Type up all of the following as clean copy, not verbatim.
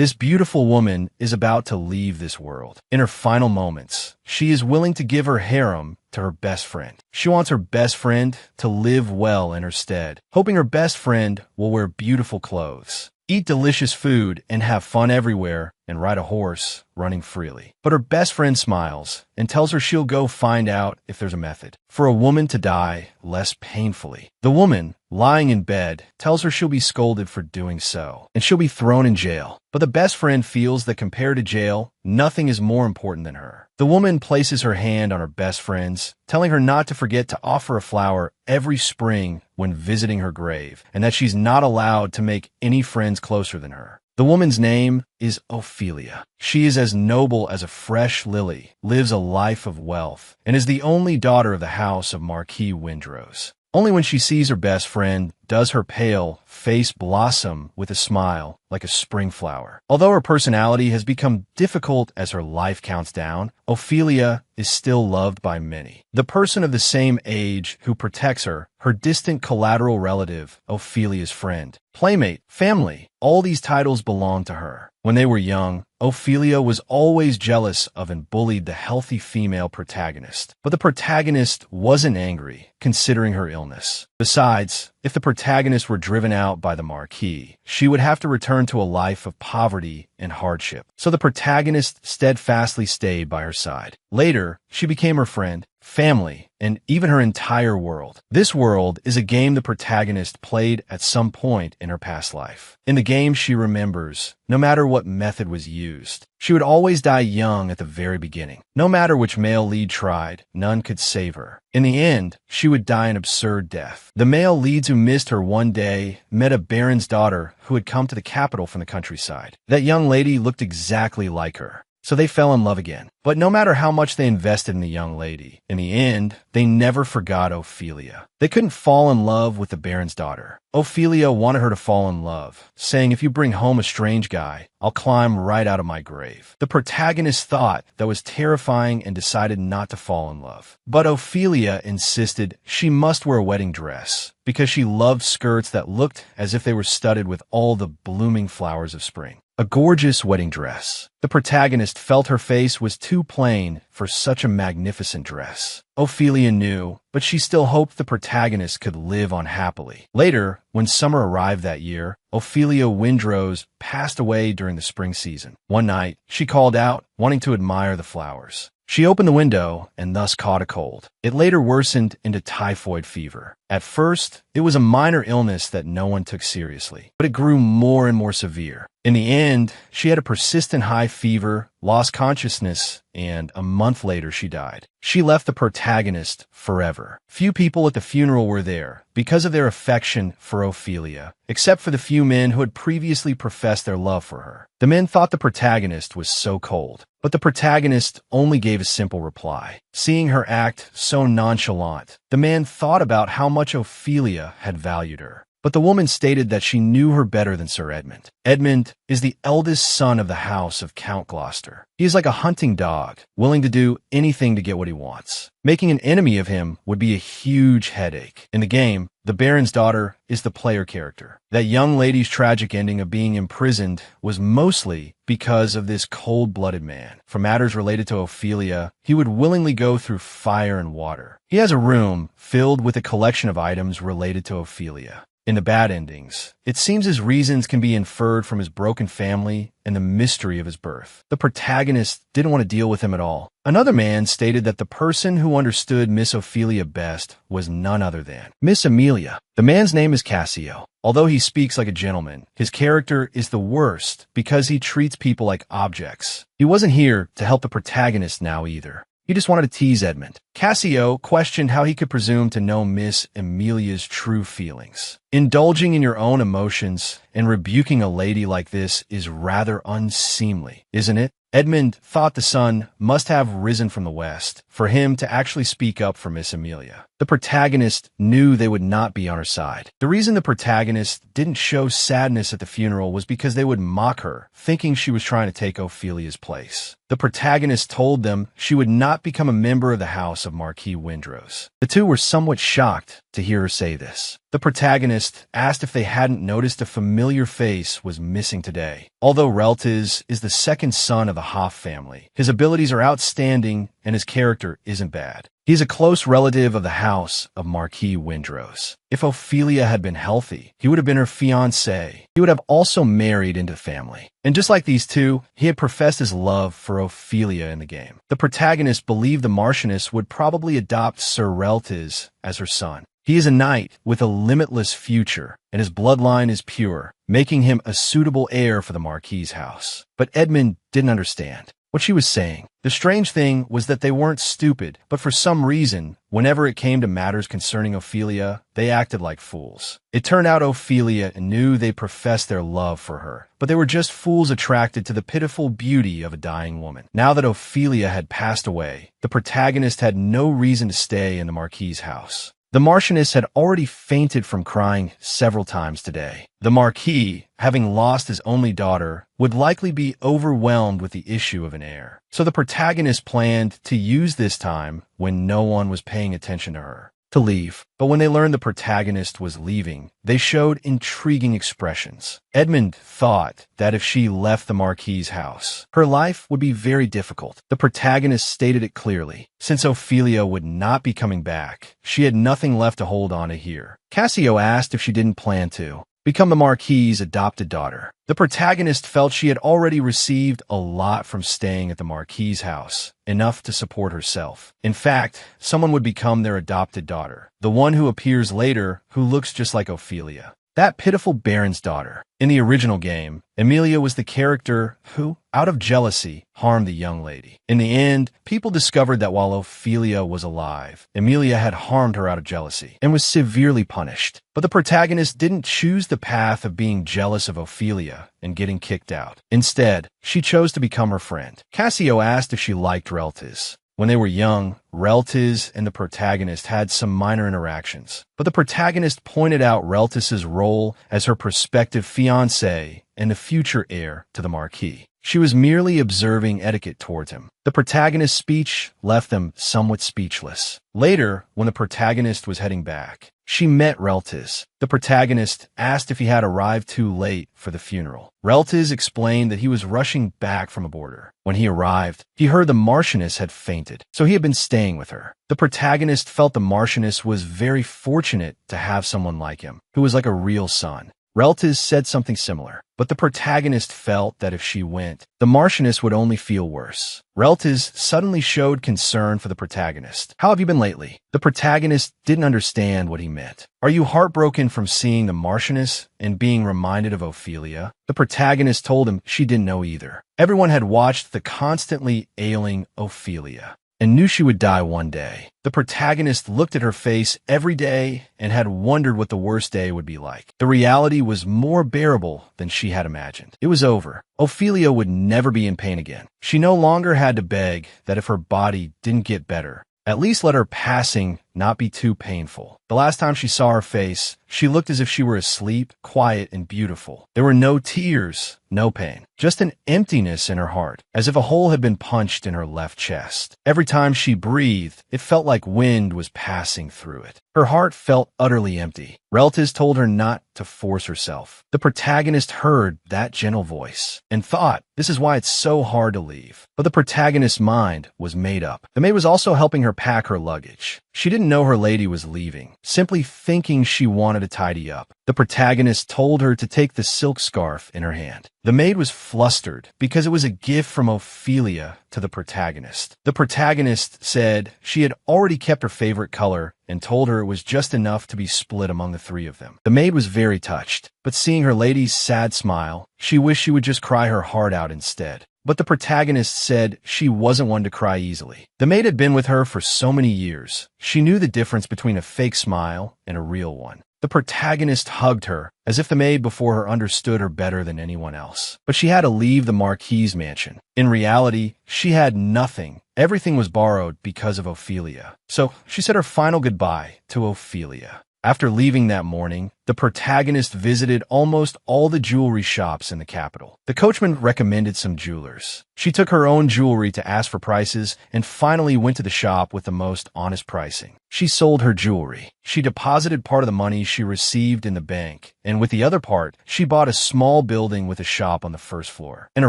This beautiful woman is about to leave this world. In her final moments, she is willing to give her harem to her best friend. She wants her best friend to live well in her stead, hoping her best friend will wear beautiful clothes, eat delicious food, and have fun everywhere, and ride a horse running freely. But her best friend smiles and tells her she'll go find out if there's a method for a woman to die less painfully. The woman, lying in bed, tells her she'll be scolded for doing so, and she'll be thrown in jail. But the best friend feels that compared to jail, nothing is more important than her. The woman places her hand on her best friend's, telling her not to forget to offer a flower every spring when visiting her grave, and that she's not allowed to make any friends closer than her. The woman's name is Ophelia. She is as noble as a fresh lily, lives a life of wealth, and is the only daughter of the house of Marquis Windrose. Only when she sees her best friend does her pale face blossom with a smile like a spring flower. Although her personality has become difficult as her life counts down, Ophelia is still loved by many. The person of the same age who protects her, her distant collateral relative, Ophelia's friend, playmate, family, all these titles belong to her. When they were young, Ophelia was always jealous of and bullied the healthy female protagonist. But the protagonist wasn't angry, considering her illness. Besides, if the protagonist were driven out by the Marquis, she would have to return to a life of poverty and hardship. So the protagonist steadfastly stayed by her side. Later, she became her friend, family, and even her entire world. This world is a game the protagonist played at some point in her past life. In the game she remembers, no matter what method was used, she would always die young at the very beginning. No matter which male lead tried, none could save her. In the end, she would die an absurd death. The male leads who missed her one day met a baron's daughter who had come to the capital from the countryside. That young lady looked exactly like her, so they fell in love again. But no matter how much they invested in the young lady, in the end, they never forgot Ophelia. They couldn't fall in love with the baron's daughter. Ophelia wanted her to fall in love, saying, "If you bring home a strange guy, I'll climb right out of my grave." The protagonist thought that was terrifying and decided not to fall in love. But Ophelia insisted she must wear a wedding dress because she loved skirts that looked as if they were studded with all the blooming flowers of spring. A gorgeous wedding dress. The protagonist felt her face was too plain for such a magnificent dress. Ophelia knew, but she still hoped the protagonist could live on happily. Later, when summer arrived that year, Ophelia Windrose passed away during the spring season. One night, she called out, wanting to admire the flowers. She opened the window and thus caught a cold. It later worsened into typhoid fever. At first, it was a minor illness that no one took seriously, but it grew more and more severe. In the end, she had a persistent high fever, lost consciousness, and a month later she died. She left the protagonist forever. Few people at the funeral were there because of their affection for Ophelia, except for the few men who had previously professed their love for her. The men thought the protagonist was so cold, but the protagonist only gave a simple reply. Seeing her act so nonchalant, the man thought about how much Ophelia had valued her. But the woman stated that she knew her better than Sir Edmund. Edmund is the eldest son of the house of Count Gloucester. He is like a hunting dog, willing to do anything to get what he wants. Making an enemy of him would be a huge headache. In the game, the Baron's daughter is the player character. That young lady's tragic ending of being imprisoned was mostly because of this cold-blooded man. For matters related to Ophelia, he would willingly go through fire and water. He has a room filled with a collection of items related to Ophelia. In the bad endings, it seems his reasons can be inferred from his broken family and the mystery of his birth. The protagonist didn't want to deal with him at all. Another man stated that the person who understood Miss Ophelia best was none other than Miss Amelia. The man's name is Cassio. Although he speaks like a gentleman, his character is the worst because he treats people like objects. He wasn't here to help the protagonist now either. He just wanted to tease Edmund. Cassio questioned how he could presume to know Miss Amelia's true feelings. Indulging in your own emotions and rebuking a lady like this is rather unseemly, isn't it? Edmund thought the sun must have risen from the west for him to actually speak up for Miss Amelia. The protagonist knew they would not be on her side. The reason the protagonist didn't show sadness at the funeral was because they would mock her, thinking she was trying to take Ophelia's place. the protagonist told them she would not become a member of the house of Marquis Windrose. The two were somewhat shocked to hear her say this. The protagonist asked if they hadn't noticed a familiar face was missing today. Although Reltiz is the second son of the Hoff family, his abilities are outstanding and his character isn't bad. He's a close relative of the house of Marquis Windrose. If Ophelia had been healthy, he would have been her fiancé. He would have also married into the family. And just like these two, he had professed his love for Ophelia in the game. The protagonist believed the Marchioness would probably adopt Sir Reltiz as her son. He is a knight with a limitless future, and his bloodline is pure, making him a suitable heir for the Marquis's house. But Edmund didn't understand what she was saying. The strange thing was that they weren't stupid, but for some reason, whenever it came to matters concerning Ophelia, they acted like fools. It turned out Ophelia knew they professed their love for her, but they were just fools attracted to the pitiful beauty of a dying woman. Now that Ophelia had passed away, the protagonist had no reason to stay in the Marquis's house. The Marchioness had already fainted from crying several times today. The Marquis, having lost his only daughter, would likely be overwhelmed with the issue of an heir. So the protagonist planned to use this time, when no one was paying attention to her, to leave. But when they learned the protagonist was leaving, they showed intriguing expressions. Edmund thought that if she left the Marquis's house, her life would be very difficult. The protagonist stated it clearly. Since Ophelia would not be coming back, she had nothing left to hold on to here. Cassio asked if she didn't plan to become the Marquis's adopted daughter. The protagonist felt she had already received a lot from staying at the Marquis's house, enough to support herself. In fact, someone would become their adopted daughter, the one who appears later who looks just like Ophelia. That pitiful Baron's daughter. In the original game, Emilia was the character who, out of jealousy, harmed the young lady. In the end, people discovered that while Ophelia was alive, Emilia had harmed her out of jealousy and was severely punished. But the protagonist didn't choose the path of being jealous of Ophelia and getting kicked out. Instead, she chose to become her friend. Cassio asked if she liked Reltiz. When they were young, Reltiz and the protagonist had some minor interactions, but the protagonist pointed out Reltiz's role as her prospective fiancé and the future heir to the Marquis. She was merely observing etiquette towards him. The protagonist's speech left them somewhat speechless. Later, when the protagonist was heading back, she met Reltiz. The protagonist asked if he had arrived too late for the funeral. Reltiz explained that he was rushing back from a border. When he arrived, he heard the Marchioness had fainted, so he had been staying with her. The protagonist felt the Marchioness was very fortunate to have someone like him, who was like a real son. Reltiz said something similar, but the protagonist felt that if she went, the Marchioness would only feel worse. Reltiz suddenly showed concern for the protagonist. "How have you been lately?" The protagonist didn't understand what he meant. "Are you heartbroken from seeing the Marchioness and being reminded of Ophelia?" The protagonist told him she didn't know either. Everyone had watched the constantly ailing Ophelia and knew she would die one day. The protagonist looked at her face every day and had wondered what the worst day would be like. The reality was more bearable than she had imagined. It was over. Ophelia would never be in pain again. She no longer had to beg that if her body didn't get better, at least let her passing not be too painful. The last time she saw her face, she looked as if she were asleep, quiet and beautiful. There were no tears, no pain, just an emptiness in her heart, as if a hole had been punched in her left chest. Every time she breathed, it felt like wind was passing through it. Her heart felt utterly empty. Reltiz told her not to force herself. The protagonist heard that gentle voice and thought, this is why it's so hard to leave. But the protagonist's mind was made up. The maid was also helping her pack her luggage. She didn't know her lady was leaving, simply thinking she wanted to tidy up. The protagonist told her to take the silk scarf in her hand. The maid was flustered because it was a gift from Ophelia to the protagonist. The protagonist said she had already kept her favorite color and told her it was just enough to be split among the three of them. The maid was very touched, but seeing her lady's sad smile, she wished she would just cry her heart out instead. But the protagonist said she wasn't one to cry easily. The maid had been with her for so many years. She knew the difference between a fake smile and a real one. The protagonist hugged her, as if the maid before her understood her better than anyone else. But she had to leave the Marquis's mansion. In reality, she had nothing. Everything was borrowed because of Ophelia. So she said her final goodbye to Ophelia. After leaving that morning, the the protagonist visited almost all the jewelry shops in the capital. The coachman recommended some jewelers. She took her own jewelry to ask for prices and finally went to the shop with the most honest pricing. She sold her jewelry. She deposited part of the money she received in the bank, and with the other part, she bought a small building with a shop on the first floor and a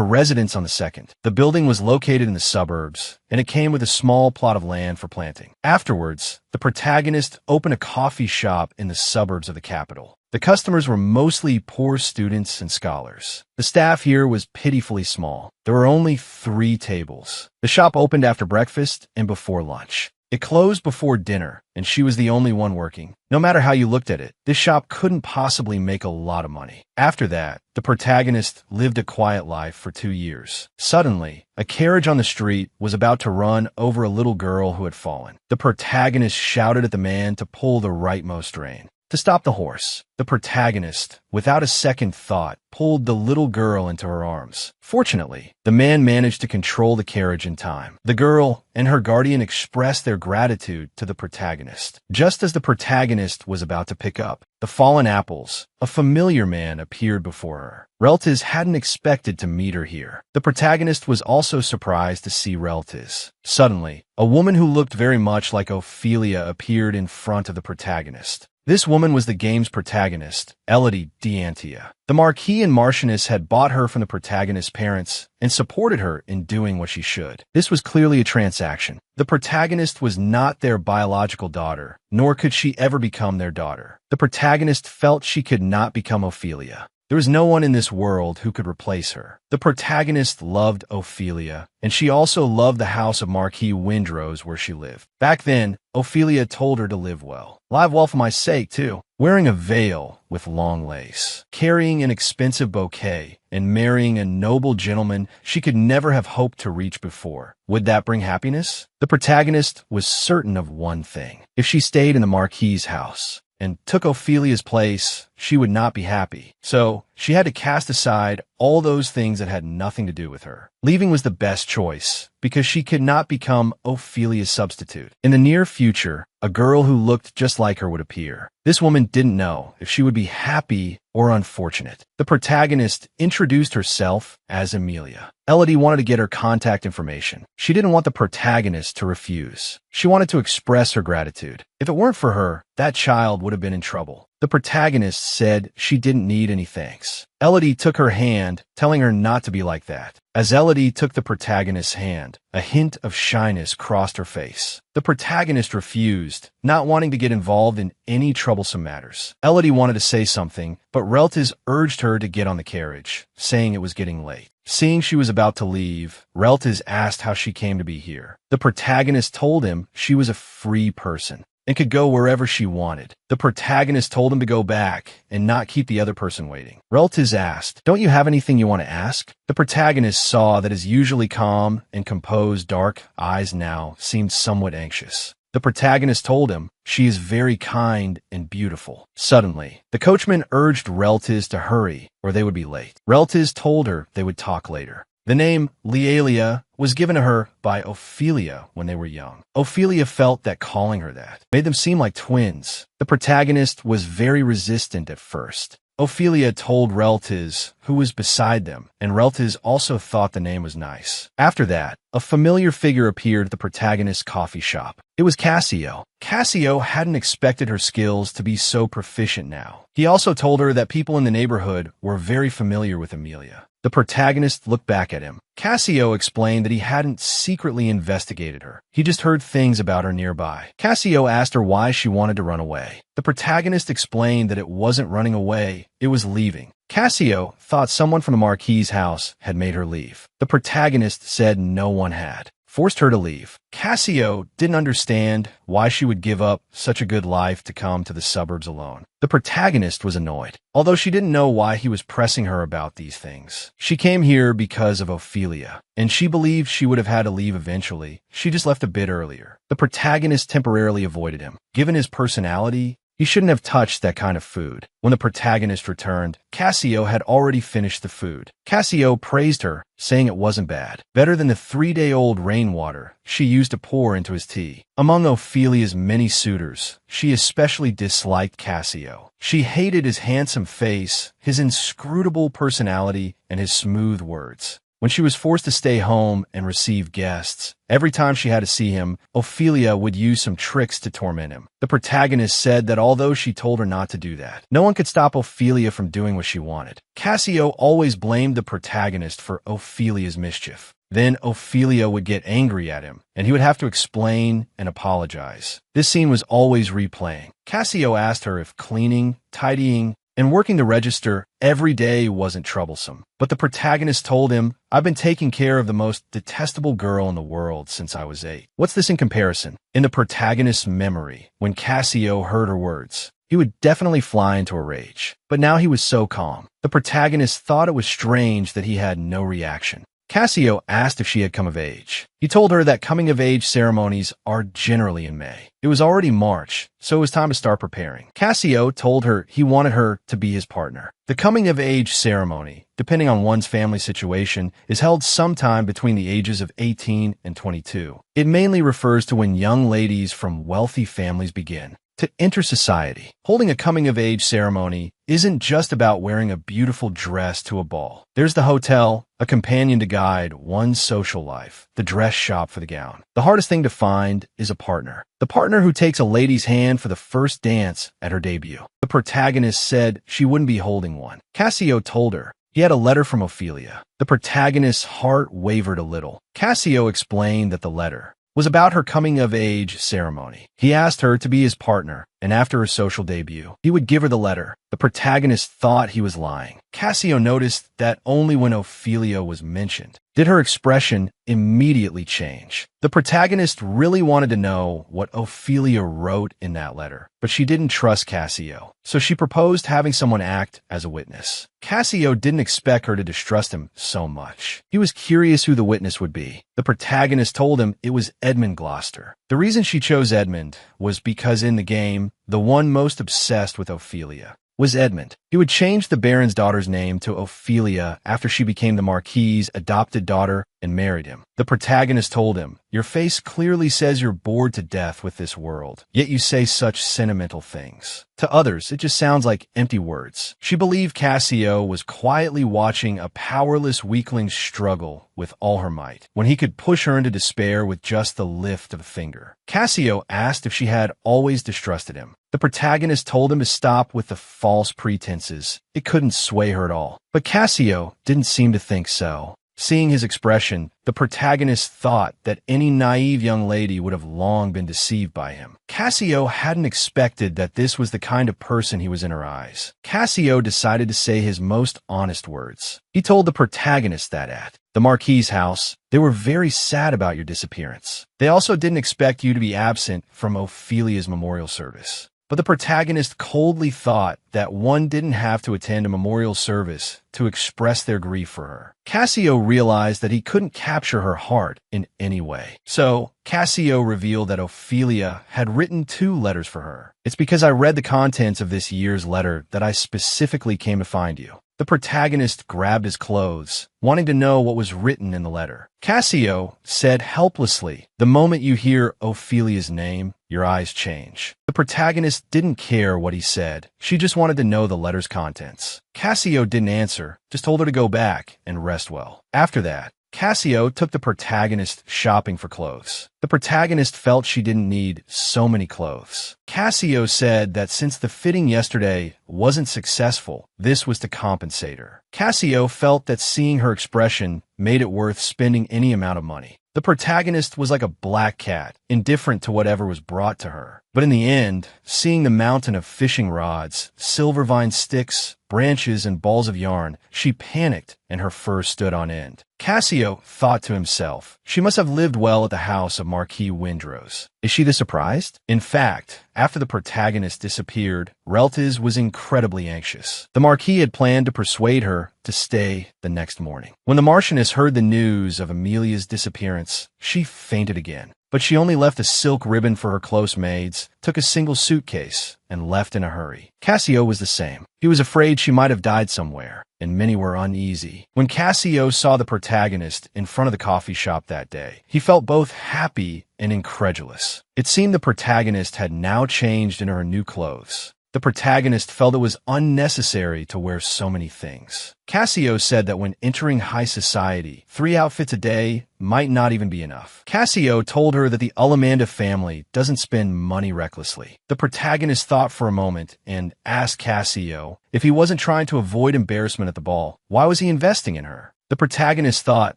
residence on the second. The building was located in the suburbs, and it came with a small plot of land for planting. Afterwards, the protagonist opened a coffee shop in the suburbs of the capital. The customers were mostly poor students and scholars. The staff here was pitifully small. There were only 3 tables. The shop opened after breakfast and before lunch. It closed before dinner, and she was the only one working. No matter how you looked at it, this shop couldn't possibly make a lot of money. After that, the protagonist lived a quiet life for 2 years. Suddenly, a carriage on the street was about to run over a little girl who had fallen. The protagonist shouted at the man to pull the rightmost rein. To stop the horse, the protagonist, without a second thought, pulled the little girl into her arms. Fortunately, the man managed to control the carriage in time. The girl and her guardian expressed their gratitude to the protagonist. Just as the protagonist was about to pick up the fallen apples, a familiar man appeared before her. Reltiz hadn't expected to meet her here. The protagonist was also surprised to see Reltiz. Suddenly, a woman who looked very much like Ophelia appeared in front of the protagonist. This woman was the game's protagonist, Elodie D'Antia. The Marquis and Marchioness had bought her from the protagonist's parents and supported her in doing what she should. This was clearly a transaction. The protagonist was not their biological daughter, nor could she ever become their daughter. The protagonist felt she could not become Ophelia. There was no one in this world who could replace her. The protagonist loved Ophelia, and she also loved the house of Marquis Windrose where she lived. Back then, Ophelia told her to live well. Live well for my sake, too. Wearing a veil with long lace, carrying an expensive bouquet, and marrying a noble gentleman she could never have hoped to reach before. Would that bring happiness? The protagonist was certain of one thing. If she stayed in the Marquis's house and took Ophelia's place, she would not be happy. So she had to cast aside all those things that had nothing to do with her. Leaving was the best choice, because she could not become Ophelia's substitute. In the near future, a girl who looked just like her would appear. This woman didn't know if she would be happy or unfortunate. The protagonist introduced herself as Amelia. Elodie wanted to get her contact information. She didn't want the protagonist to refuse. She wanted to express her gratitude. If it weren't for her, that child would have been in trouble. The protagonist said she didn't need any thanks. Elodie took her hand, telling her not to be like that. As Elodie took the protagonist's hand, a hint of shyness crossed her face. The protagonist refused, not wanting to get involved in any troublesome matters. Elodie wanted to say something, but Reltiz urged her to get on the carriage, saying it was getting late. Seeing she was about to leave, Reltiz asked how she came to be here. The protagonist told him she was a free person and could go wherever she wanted. The protagonist told him to go back and not keep the other person waiting. Reltiz asked, "Don't you have anything you want to ask?" The protagonist saw that his usually calm and composed dark eyes now seemed somewhat anxious. The protagonist told him she is very kind and beautiful. Suddenly, the coachman urged Reltiz to hurry or they would be late. Reltiz told her they would talk later. The name Lealia was given to her by Ophelia when they were young. Ophelia felt that calling her that made them seem like twins. The protagonist was very resistant at first. Ophelia told Reltiz who was beside them, and Reltiz also thought the name was nice. After that, a familiar figure appeared at the protagonist's coffee shop. It was Cassio. Cassio hadn't expected her skills to be so proficient now. He also told her that people in the neighborhood were very familiar with Amelia. The protagonist looked back at him. Cassio explained that he hadn't secretly investigated her. He just heard things about her nearby. Cassio asked her why she wanted to run away. The protagonist explained that it wasn't running away, it was leaving. Cassio thought someone from the Marquis's house had made her leave. The protagonist said no one had. Forced her to leave. Cassio didn't understand why she would give up such a good life to come to the suburbs alone. The protagonist was annoyed, although she didn't know why he was pressing her about these things. She came here because of Ophelia, and she believed she would have had to leave eventually. She just left a bit earlier. The protagonist temporarily avoided him. Given his personality, He shouldn't have touched that kind of food. When the protagonist returned, Cassio had already finished the food. Cassio praised her, saying it wasn't bad. Better than the 3-day-old rainwater she used to pour into his tea. Among Ophelia's many suitors, she especially disliked Cassio. She hated his handsome face, his inscrutable personality, and his smooth words. When she was forced to stay home and receive guests, every time she had to see him, Ophelia would use some tricks to torment him. The protagonist said that although she told her not to do that, no one could stop Ophelia from doing what she wanted. Cassio always blamed the protagonist for Ophelia's mischief. Then Ophelia would get angry at him, and he would have to explain and apologize. This scene was always replaying. Cassio asked her if cleaning, tidying, and working the register every day wasn't troublesome. But the protagonist told him, "I've been taking care of the most detestable girl in the world since I was 8. What's this in comparison?" In the protagonist's memory, when Cassio heard her words, he would definitely fly into a rage. But now he was so calm. The protagonist thought it was strange that he had no reaction. Cassio asked if she had come of age. He told her that coming-of-age ceremonies are generally in May. It was already March, so it was time to start preparing. Cassio told her he wanted her to be his partner. The coming-of-age ceremony, depending on one's family situation, is held sometime between the ages of 18 and 22. It mainly refers to when young ladies from wealthy families begin to enter society. Holding a coming-of-age ceremony isn't just about wearing a beautiful dress to a ball. There's the hotel, a companion to guide one's social life, the dress shop for the gown. The hardest thing to find is a partner. The partner who takes a lady's hand for the first dance at her debut. The protagonist said she wouldn't be holding one. Cassio told her he had a letter from Ophelia. The protagonist's heart wavered a little. Cassio explained that the letter was about her coming-of-age ceremony. He asked her to be his partner, and after her social debut, he would give her the letter. The protagonist thought he was lying. Cassio noticed that only when Ophelia was mentioned did her expression immediately change. The protagonist really wanted to know what Ophelia wrote in that letter, but she didn't trust Cassio, so she proposed having someone act as a witness. Cassio didn't expect her to distrust him so much. He was curious who the witness would be. The protagonist told him it was Edmund Gloucester. The reason she chose Edmund was because in the game, the one most obsessed with Ophelia was Edmund. He would change the Baron's daughter's name to Ophelia after she became the Marquis's adopted daughter and married him. The protagonist told him, "Your face clearly says you're bored to death with this world, yet you say such sentimental things. To others, it just sounds like empty words." She believed Cassio was quietly watching a powerless weakling struggle with all her might, when he could push her into despair with just the lift of a finger. Cassio asked if she had always distrusted him. The protagonist told him to stop with the false pretenses. It couldn't sway her at all. But Cassio didn't seem to think so. Seeing his expression, the protagonist thought that any naive young lady would have long been deceived by him. Cassio hadn't expected that this was the kind of person he was in her eyes. Cassio decided to say his most honest words. He told the protagonist that at the Marquis's house, they were very sad about your disappearance. They also didn't expect you to be absent from Ophelia's memorial service. But the protagonist coldly thought that one didn't have to attend a memorial service to express their grief for her. Cassio realized that he couldn't capture her heart in any way. So, Cassio revealed that Ophelia had written 2 letters for her. "It's because I read the contents of this year's letter that I specifically came to find you." The protagonist grabbed his clothes, wanting to know what was written in the letter. Cassio said helplessly, "The moment you hear Ophelia's name, your eyes change." The protagonist didn't care what he said. She just wanted to know the letter's contents. Cassio didn't answer, just told her to go back and rest well. After that, Cassio took the protagonist shopping for clothes. The protagonist felt she didn't need so many clothes. Cassio said that since the fitting yesterday wasn't successful, this was to compensate her. Cassio felt that seeing her expression made it worth spending any amount of money. The protagonist was like a black cat, indifferent to whatever was brought to her. But in the end, seeing the mountain of fishing rods, silver vine sticks, branches, and balls of yarn, she panicked and her fur stood on end. Cassio thought to himself, she must have lived well at the house of Marquis Windrose. Is she this surprised? In fact, after the protagonist disappeared, Reltiz was incredibly anxious. The Marquis had planned to persuade her to stay the next morning. When the Marchioness heard the news of Amelia's disappearance, she fainted again. But she only left a silk ribbon for her close maids, took a single suitcase, and left in a hurry. Cassio was the same. He was afraid she might have died somewhere, and many were uneasy. When Cassio saw the protagonist in front of the coffee shop that day, he felt both happy and incredulous. It seemed the protagonist had now changed into her new clothes. The protagonist felt it was unnecessary to wear so many things. Cassio said that when entering high society, 3 outfits a day might not even be enough. Cassio told her that the Ulamanda family doesn't spend money recklessly. The protagonist thought for a moment and asked Cassio if he wasn't trying to avoid embarrassment at the ball. Why was he investing in her? The protagonist thought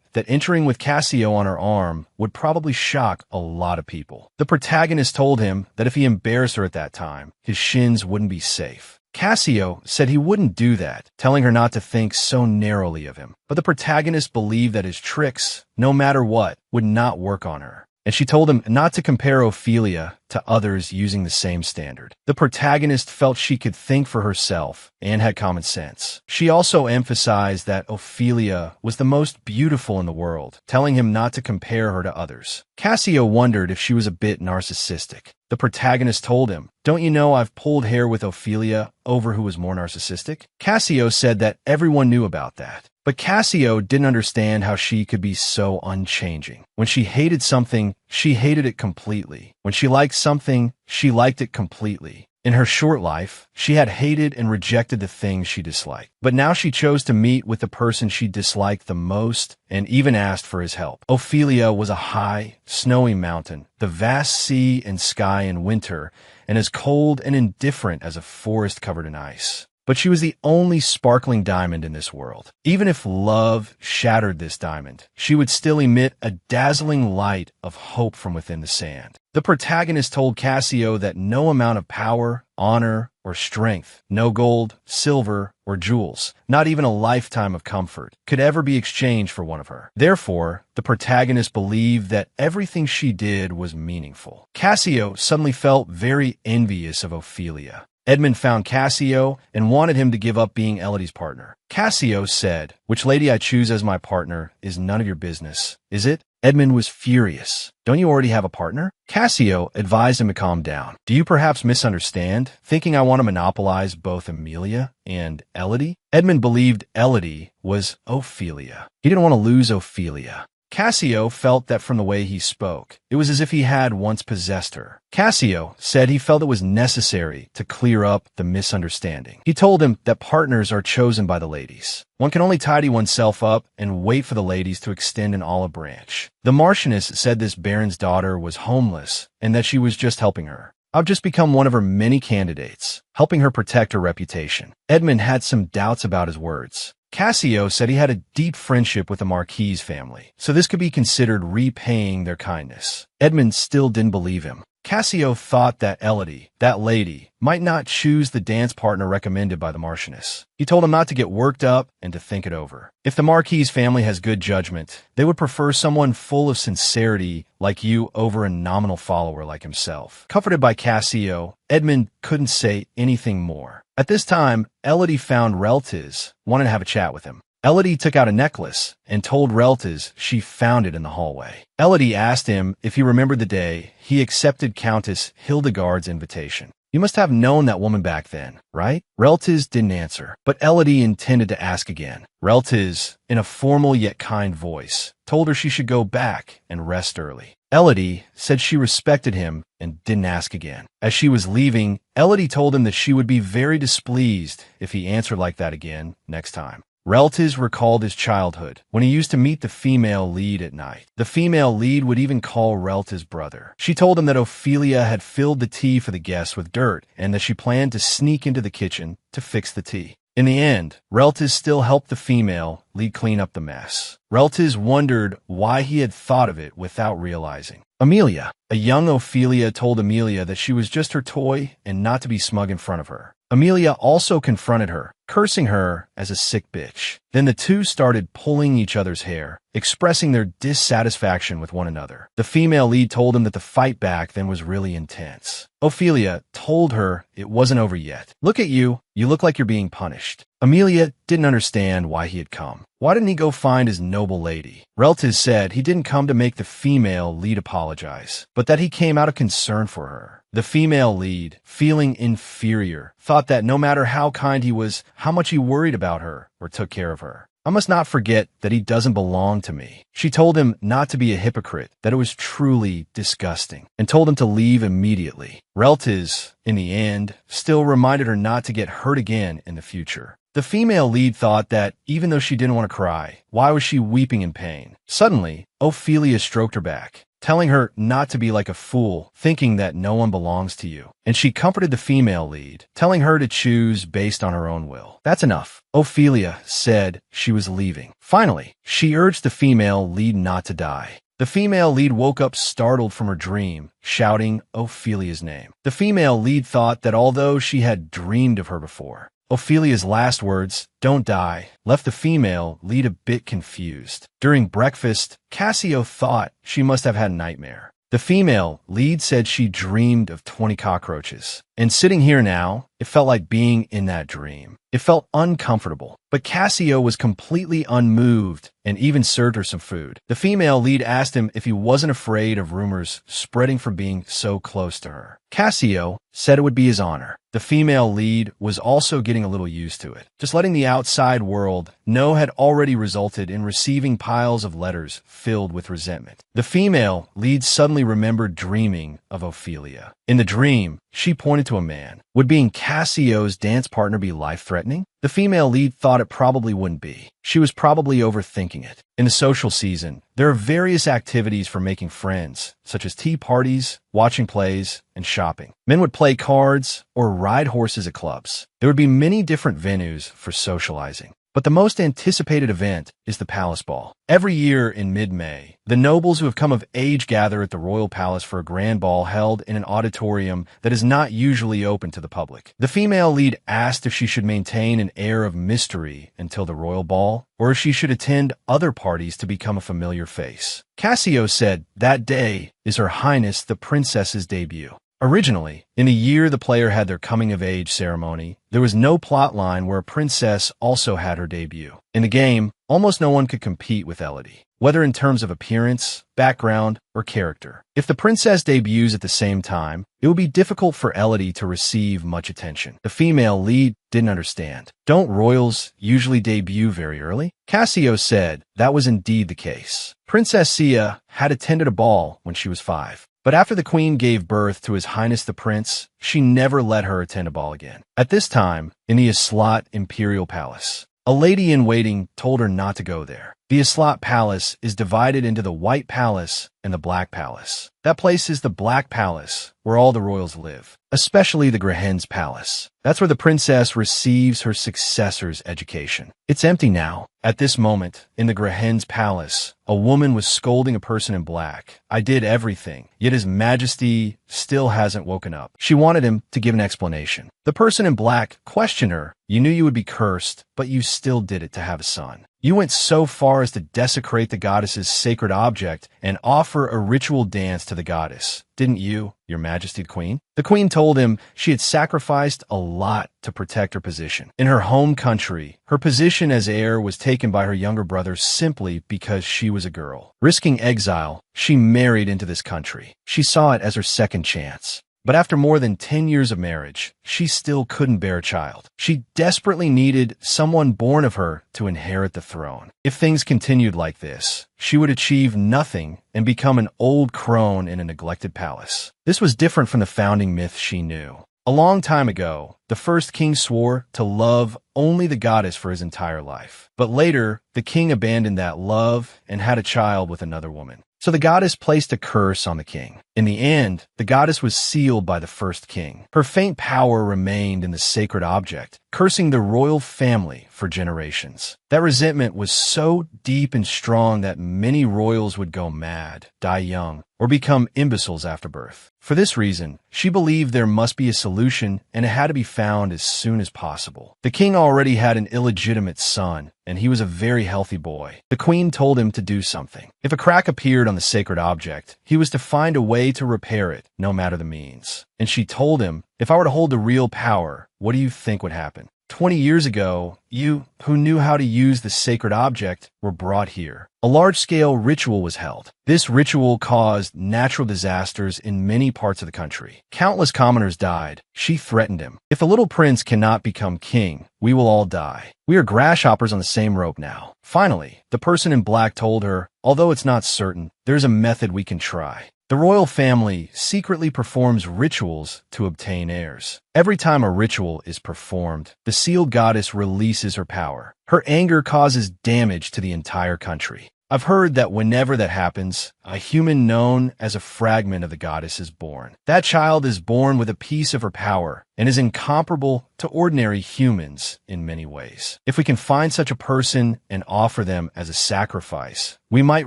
that entering with Cassio on her arm would probably shock a lot of people. The protagonist told him that if he embarrassed her at that time, his shins wouldn't be safe. Cassio said he wouldn't do that, telling her not to think so narrowly of him. But the protagonist believed that his tricks, no matter what, would not work on her. And she told him not to compare Ophelia to others using the same standard. The protagonist felt she could think for herself and had common sense. She also emphasized that Ophelia was the most beautiful in the world, telling him not to compare her to others. Cassio wondered if she was a bit narcissistic. The protagonist told him, "Don't you know I've pulled hair with Ophelia over who was more narcissistic?" Cassio said that everyone knew about that. But Cassio didn't understand how she could be so unchanging. When she hated something, she hated it completely. When she liked something, she liked it completely. In her short life, she had hated and rejected the things she disliked. But now she chose to meet with the person she disliked the most and even asked for his help. Ophelia was a high, snowy mountain, the vast sea and sky in winter, and as cold and indifferent as a forest covered in ice. But she was the only sparkling diamond in this world. Even if love shattered this diamond, she would still emit a dazzling light of hope from within the sand. The protagonist told Cassio that no amount of power, honor, or strength, no gold, silver, or jewels, not even a lifetime of comfort, could ever be exchanged for one of her. Therefore, the protagonist believed that everything she did was meaningful. Cassio suddenly felt very envious of Ophelia. Edmund found Cassio and wanted him to give up being Elodie's partner. Cassio said, "Which lady I choose as my partner is none of your business, is it?" Edmund was furious. "Don't you already have a partner?" Cassio advised him to calm down. "Do you perhaps misunderstand, thinking I want to monopolize both Emilia and Elodie?" Edmund believed Elodie was Ophelia. He didn't want to lose Ophelia. Cassio felt that from the way he spoke, it was as if he had once possessed her. Cassio said he felt it was necessary to clear up the misunderstanding. He told him that partners are chosen by the ladies. One can only tidy oneself up and wait for the ladies to extend an olive branch. The Marchioness said this baron's daughter was homeless and that she was just helping her. "I've just become one of her many candidates, helping her protect her reputation." Edmund had some doubts about his words. Cassio said he had a deep friendship with the Marquis family, so this could be considered repaying their kindness. Edmund still didn't believe him. Cassio thought that Elodie, that lady, might not choose the dance partner recommended by the Marchioness. He told him not to get worked up and to think it over. If the Marquis family has good judgment, they would prefer someone full of sincerity like you over a nominal follower like himself. Comforted by Cassio, Edmund couldn't say anything more. At this time, Elodie found Reltiz, wanted to have a chat with him. Elodie took out a necklace and told Reltiz she found it in the hallway. Elodie asked him if he remembered the day he accepted Countess Hildegard's invitation. "You must have known that woman back then, right?" Reltiz didn't answer, but Elodie intended to ask again. Reltiz, in a formal yet kind voice, told her she should go back and rest early. Elodie said she respected him and didn't ask again. As she was leaving, Elodie told him that she would be very displeased if he answered like that again next time. Reltiz recalled his childhood, when he used to meet the female lead at night. The female lead would even call Reltiz brother. She told him that Ophelia had filled the tea for the guests with dirt, and that she planned to sneak into the kitchen to fix the tea. In the end, Reltiz still helped the female lead clean up the mess. Reltiz wondered why he had thought of it without realizing. Emilia. A young Ophelia told Emilia that she was just her toy and not to be smug in front of her. Amelia also confronted her, cursing her as a sick bitch. Then the two started pulling each other's hair, expressing their dissatisfaction with one another. The female lead told him that the fight back then was really intense. Ophelia told her it wasn't over yet. "Look at you. You look like you're being punished." Amelia didn't understand why he had come. Why didn't he go find his noble lady? Relatives said he didn't come to make the female lead apologize, but that he came out of concern for her. The female lead, feeling inferior, thought that no matter how kind he was, how much he worried about her or took care of her. "I must not forget that he doesn't belong to me." She told him not to be a hypocrite, that it was truly disgusting, and told him to leave immediately. Relatives, in the end, still reminded her not to get hurt again in the future. The female lead thought that, even though she didn't want to cry, why was she weeping in pain? Suddenly, Ophelia stroked her back, telling her not to be like a fool, thinking that no one belongs to you. And she comforted the female lead, telling her to choose based on her own will. "That's enough." Ophelia said she was leaving. Finally, she urged the female lead not to die. The female lead woke up startled from her dream, shouting Ophelia's name. The female lead thought that although she had dreamed of her before, Ophelia's last words, "Don't die," left the female lead a bit confused. During breakfast, Cassio thought she must have had a nightmare. The female lead said she dreamed of 20 cockroaches. And sitting here now, it felt like being in that dream. It felt uncomfortable, but Cassio was completely unmoved and even served her some food. The female lead asked him if he wasn't afraid of rumors spreading from being so close to her. Cassio said it would be his honor. The female lead was also getting a little used to it. Just letting the outside world know had already resulted in receiving piles of letters filled with resentment. The female lead suddenly remembered dreaming of Ophelia. In the dream, she pointed to a man. Would being Cassio's dance partner be life-threatening? The female lead thought it probably wouldn't be. She was probably overthinking it. In the social season, there are various activities for making friends, such as tea parties, watching plays, and shopping. Men would play cards or ride horses at clubs. There would be many different venues for socializing. But the most anticipated event is the Palace Ball. Every year in mid-May, the nobles who have come of age gather at the royal palace for a grand ball held in an auditorium that is not usually open to the public. The female lead asked if she should maintain an air of mystery until the royal ball, or if she should attend other parties to become a familiar face. Cassio said that day is Her Highness the Princess's debut. Originally, in the year the player had their coming-of-age ceremony, there was no plot line where a princess also had her debut. In the game, almost no one could compete with Elodie, whether in terms of appearance, background, or character. If the princess debuts at the same time, it would be difficult for Elodie to receive much attention. The female lead didn't understand. Don't royals usually debut very early? Cassio said that was indeed the case. Princess Sia had attended a ball when she was 5. But after the queen gave birth to His Highness the Prince, she never let her attend a ball again. At this time, in the Islat Imperial Palace, a lady-in-waiting told her not to go there. The Islat Palace is divided into the White Palace and the Black Palace. That place is the Black Palace, where all the royals live, especially the Grahen's Palace. That's where the princess receives her successor's education. It's empty now. At this moment, in the Grahen's Palace, a woman was scolding a person in black. "I did everything, yet His Majesty still hasn't woken up." She wanted him to give an explanation. The person in black questioned her. "You knew you would be cursed, but you still did it to have a son. You went so far as to desecrate the goddess's sacred object and offer a ritual dance to the goddess, didn't you, Your Majesty the Queen?" The queen told him she had sacrificed a lot to protect her position. In her home country, her position as heir was taken by her younger brother simply because she was a girl. Risking exile, she married into this country. She saw it as her second chance. But after more than 10 years of marriage, she still couldn't bear a child. She desperately needed someone born of her to inherit the throne. If things continued like this, she would achieve nothing and become an old crone in a neglected palace. This was different from the founding myth she knew. A long time ago, the first king swore to love only the goddess for his entire life. But later, the king abandoned that love and had a child with another woman. So the goddess placed a curse on the king. In the end, the goddess was sealed by the first king. Her faint power remained in the sacred object, cursing the royal family for generations. That resentment was so deep and strong that many royals would go mad, die young, or become imbeciles after birth. For this reason, she believed there must be a solution, and it had to be found as soon as possible. The king already had an illegitimate son, and he was a very healthy boy. The queen told him to do something. If a crack appeared on the sacred object, he was to find a way to repair it, no matter the means. And she told him, if I were to hold the real power, what do you think would happen? 20 years ago, you, who knew how to use the sacred object, were brought here. A large-scale ritual was held. This ritual caused natural disasters in many parts of the country. Countless commoners died. She threatened him. If the little prince cannot become king, we will all die. We are grasshoppers on the same rope now. Finally, the person in black told her, although it's not certain, there's a method we can try. The royal family secretly performs rituals to obtain heirs. Every time a ritual is performed, the sealed goddess releases her power. Her anger causes damage to the entire country. I've heard that whenever that happens, a human known as a fragment of the goddess is born. That child is born with a piece of her power and is incomparable to ordinary humans in many ways. If we can find such a person and offer them as a sacrifice, we might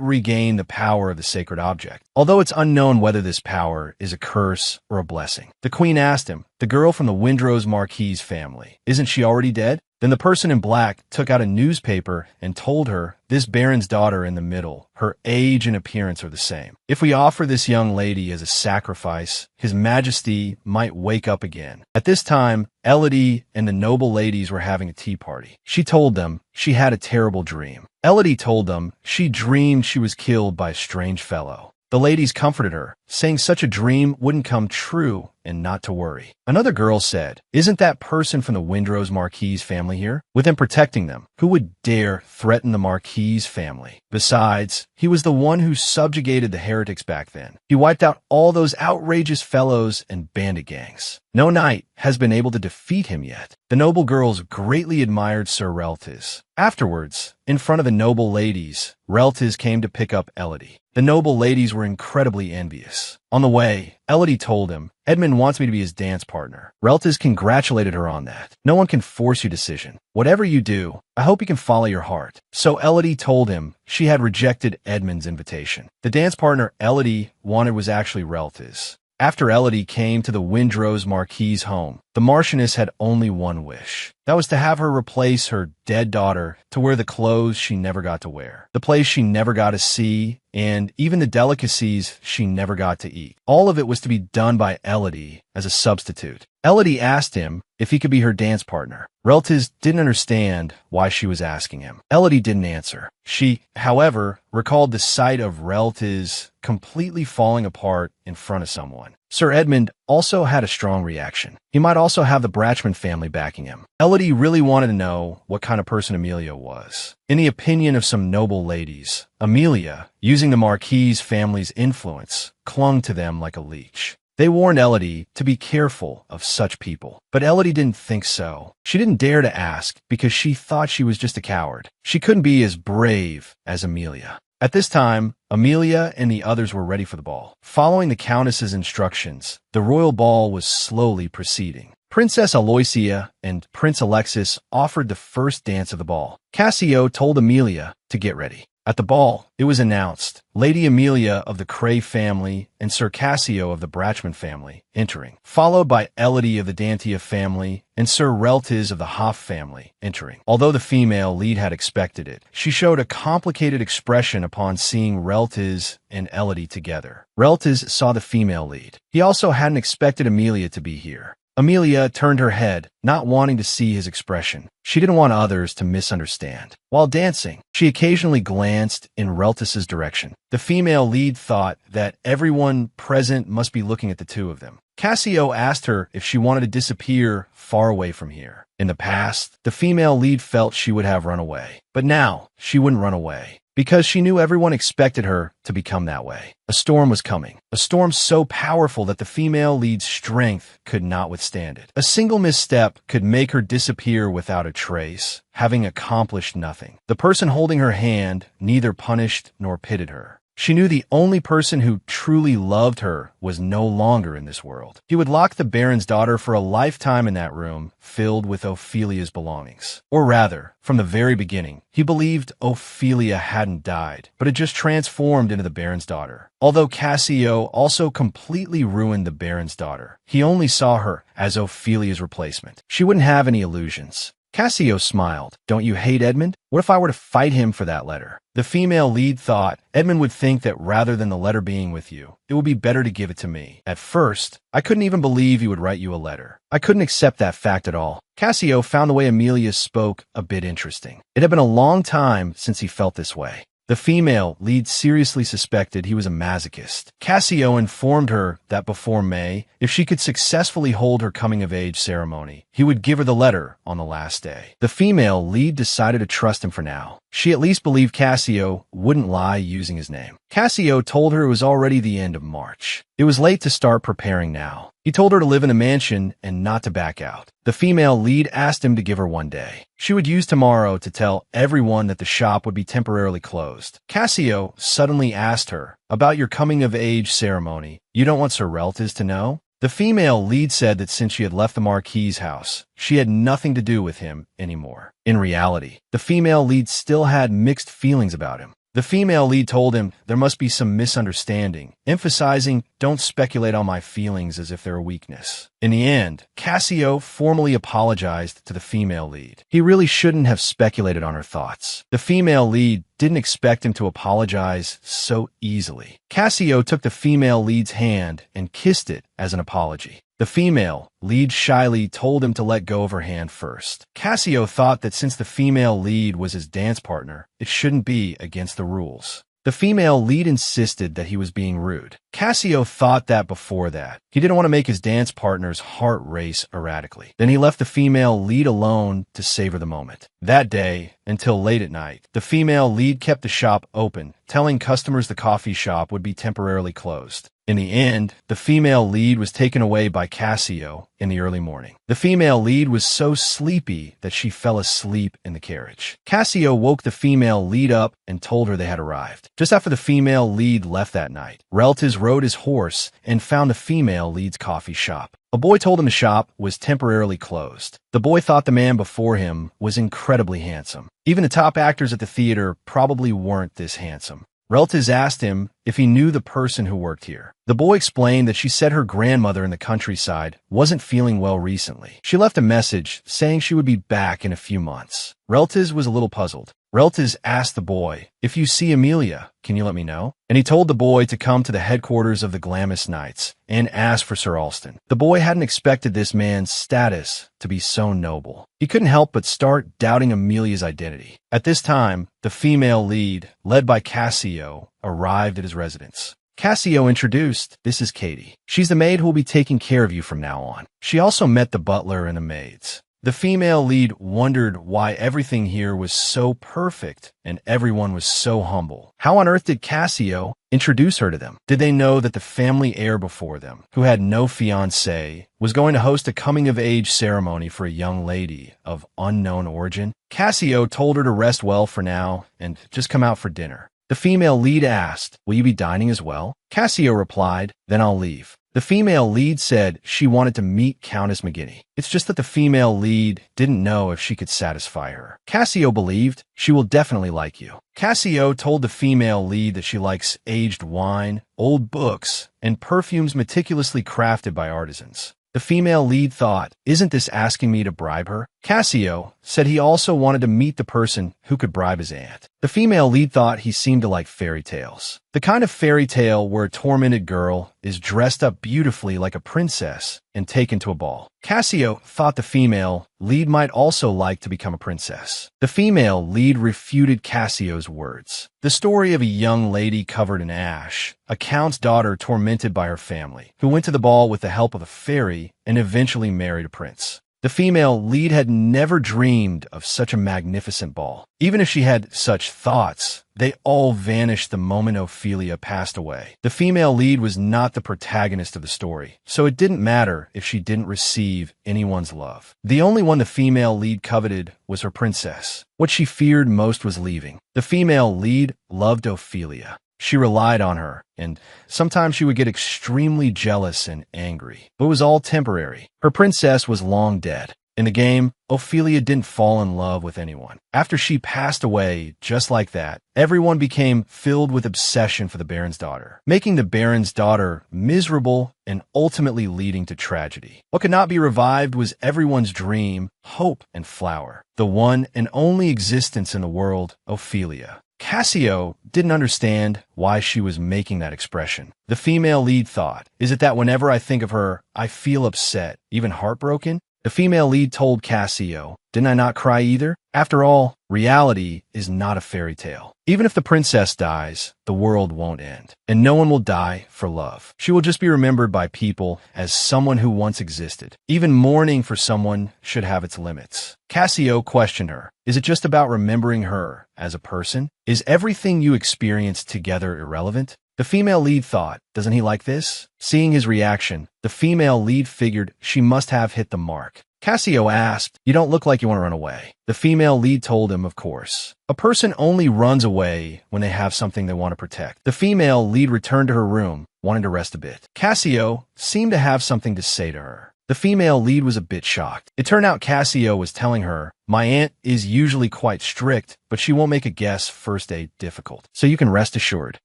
regain the power of the sacred object, although it's unknown whether this power is a curse or a blessing. The queen asked him, the girl from the Windrose Marquis family, isn't she already dead? Then the person in black took out a newspaper and told her, this baron's daughter in the middle, her age and appearance are the same. If we offer this young lady as a sacrifice, His Majesty might wake up again. At this time, Elodie and the noble ladies were having a tea party. She told them she had a terrible dream. Elodie told them she dreamed she was killed by a strange fellow. The ladies comforted her, saying such a dream wouldn't come true and not to worry. Another girl said, isn't that person from the Windrose Marquis family here? With him protecting them, who would dare threaten the Marquis family? Besides, he was the one who subjugated the heretics back then. He wiped out all those outrageous fellows and bandit gangs. No knight has been able to defeat him yet. The noble girls greatly admired Sir Reltiz. Afterwards, in front of the noble ladies, Reltiz came to pick up Elodie. The noble ladies were incredibly envious. On the way, Elodie told him, Edmund wants me to be his dance partner. Reltiz congratulated her on that. No one can force your decision. Whatever you do, I hope you can follow your heart. So Elodie told him she had rejected Edmund's invitation. The dance partner Elodie wanted was actually Reltiz. After Elodie came to the Windrose Marquis' home, the Marchioness had only one wish. That was to have her replace her dead daughter to wear the clothes she never got to wear, the place she never got to see, and even the delicacies she never got to eat. All of it was to be done by Elodie as a substitute. Elodie asked him if he could be her dance partner. Reltiz didn't understand why she was asking him. Elodie didn't answer. She, however, recalled the sight of Reltiz completely falling apart in front of someone. Sir Edmund also had a strong reaction. He might also have the Bratchman family backing him. Elodie really wanted to know what kind of person Amelia was. In the opinion of some noble ladies, Amelia, using the Marquis family's influence, clung to them like a leech. They warned Elodie to be careful of such people. But Elodie didn't think so. She didn't dare to ask because she thought she was just a coward. She couldn't be as brave as Amelia. At this time, Amelia and the others were ready for the ball. Following the Countess's instructions, the royal ball was slowly proceeding. Princess Aloysia and Prince Alexis offered the first dance of the ball. Cassio told Amelia to get ready. At the ball, it was announced, Lady Amelia of the Cray family and Sir Cassio of the Bratchman family entering, followed by Elodie of the Dantia family and Sir Reltiz of the Hoff family entering. Although the female lead had expected it, she showed a complicated expression upon seeing Reltiz and Elodie together. Reltiz saw the female lead. He also hadn't expected Amelia to be here. Amelia turned her head, not wanting to see his expression. She didn't want others to misunderstand. While dancing, she occasionally glanced in Reltiz's direction. The female lead thought that everyone present must be looking at the two of them. Cassio asked her if she wanted to disappear far away from here. In the past, the female lead felt she would have run away. But now, she wouldn't run away, because she knew everyone expected her to become that way. A storm was coming, a storm so powerful that the female lead's strength could not withstand it. A single misstep could make her disappear without a trace, having accomplished nothing. The person holding her hand neither punished nor pitied her. She knew the only person who truly loved her was no longer in this world. He would lock the Baron's daughter for a lifetime in that room filled with Ophelia's belongings. Or rather, from the very beginning, he believed Ophelia hadn't died, but had just transformed into the Baron's daughter. Although Cassio also completely ruined the Baron's daughter, he only saw her as Ophelia's replacement. She wouldn't have any illusions. Cassio smiled. Don't you hate Edmund? What if I were to fight him for that letter? The female lead thought Edmund would think that rather than the letter being with you, it would be better to give it to me. At first, I couldn't even believe he would write you a letter. I couldn't accept that fact at all. Cassio found the way Amelia spoke a bit interesting. It had been a long time since he felt this way. The female lead seriously suspected he was a masochist. Cassio informed her that before May, if she could successfully hold her coming-of-age ceremony, he would give her the letter on the last day. The female lead decided to trust him for now. She at least believed Cassio wouldn't lie using his name. Cassio told her it was already the end of March. It was late to start preparing now. He told her to live in the mansion and not to back out. The female lead asked him to give her one day. She would use tomorrow to tell everyone that the shop would be temporarily closed. Cassio suddenly asked her, about your coming-of-age ceremony, you don't want Sir relatives to know? The female lead said that since she had left the Marquis's house, she had nothing to do with him anymore. In reality, the female lead still had mixed feelings about him. The female lead told him there must be some misunderstanding, emphasizing, don't speculate on my feelings as if they're a weakness. In the end, Cassio formally apologized to the female lead. He really shouldn't have speculated on her thoughts. The female lead didn't expect him to apologize so easily. Cassio took the female lead's hand and kissed it as an apology. The female lead shyly told him to let go of her hand first. Cassio thought that since the female lead was his dance partner, it shouldn't be against the rules. The female lead insisted that he was being rude. Cassio thought that before that. He didn't want to make his dance partner's heart race erratically. Then he left the female lead alone to savor the moment. That day, until late at night, the female lead kept the shop open, telling customers the coffee shop would be temporarily closed. In the end, the female lead was taken away by Cassio in the early morning. The female lead was so sleepy that she fell asleep in the carriage. Cassio woke the female lead up and told her they had arrived. Just after the female lead left that night, relatives rode his horse and found the female lead's coffee shop. A boy told him the shop was temporarily closed. The boy thought the man before him was incredibly handsome. Even the top actors at the theater probably weren't this handsome. Relatives asked him if he knew the person who worked here. The boy explained that she said her grandmother in the countryside wasn't feeling well recently. She left a message saying she would be back in a few months. Relatives was a little puzzled. Relatives asked the boy, if you see Amelia, can you let me know? And he told the boy to come to the headquarters of the Glamis Knights and ask for Sir Alston. The boy hadn't expected this man's status to be so noble. He couldn't help but start doubting Amelia's identity. At this time, the female lead, led by Cassio, arrived at his residence. Cassio introduced, this is Katie. She's the maid who will be taking care of you from now on. She also met the butler and the maids. The female lead wondered why everything here was so perfect and everyone was so humble. How on earth did Cassio introduce her to them? Did they know that the family heir before them, who had no fiancé, was going to host a coming-of-age ceremony for a young lady of unknown origin? Cassio told her to rest well for now and just come out for dinner. The female lead asked, will you be dining as well? Cassio replied, then I'll leave. The female lead said she wanted to meet Countess McGinty. It's just that the female lead didn't know if she could satisfy her. Cassio believed she will definitely like you. Cassio told the female lead that she likes aged wine, old books, and perfumes meticulously crafted by artisans. The female lead thought, isn't this asking me to bribe her? Cassio said he also wanted to meet the person who could bribe his aunt. The female lead thought he seemed to like fairy tales. The kind of fairy tale where a tormented girl is dressed up beautifully like a princess and taken to a ball. Cassio thought the female lead might also like to become a princess. The female lead refuted Cassio's words. The story of a young lady covered in ash, a count's daughter tormented by her family, who went to the ball with the help of a fairy and eventually married a prince. The female lead had never dreamed of such a magnificent ball. Even if she had such thoughts, they all vanished the moment Ophelia passed away. The female lead was not the protagonist of the story, so it didn't matter if she didn't receive anyone's love. The only one the female lead coveted was her princess. What she feared most was leaving. The female lead loved Ophelia. She relied on her, and sometimes she would get extremely jealous and angry. But it was all temporary. Her princess was long dead. In the game, Ophelia didn't fall in love with anyone. After she passed away, just like that, everyone became filled with obsession for the Baron's daughter, making the Baron's daughter miserable and ultimately leading to tragedy. What could not be revived was everyone's dream, hope, and flower. The one and only existence in the world, Ophelia. Cassio didn't understand why she was making that expression. The female lead thought, is it that whenever I think of her, I feel upset, even heartbroken? The female lead told Cassio, didn't I not cry either? After all, reality is not a fairy tale. Even if the princess dies, the world won't end. And no one will die for love. She will just be remembered by people as someone who once existed. Even mourning for someone should have its limits. Cassio questioned her. Is it just about remembering her as a person? Is everything you experience together irrelevant? The female lead thought, doesn't he like this? Seeing his reaction, the female lead figured she must have hit the mark. Cassio asked, you don't look like you want to run away. The female lead told him, of course. A person only runs away when they have something they want to protect. The female lead returned to her room, wanting to rest a bit. Cassio seemed to have something to say to her. The female lead was a bit shocked. It turned out Cassio was telling her, my aunt is usually quite strict, but she won't make a guess first date difficult. So you can rest assured.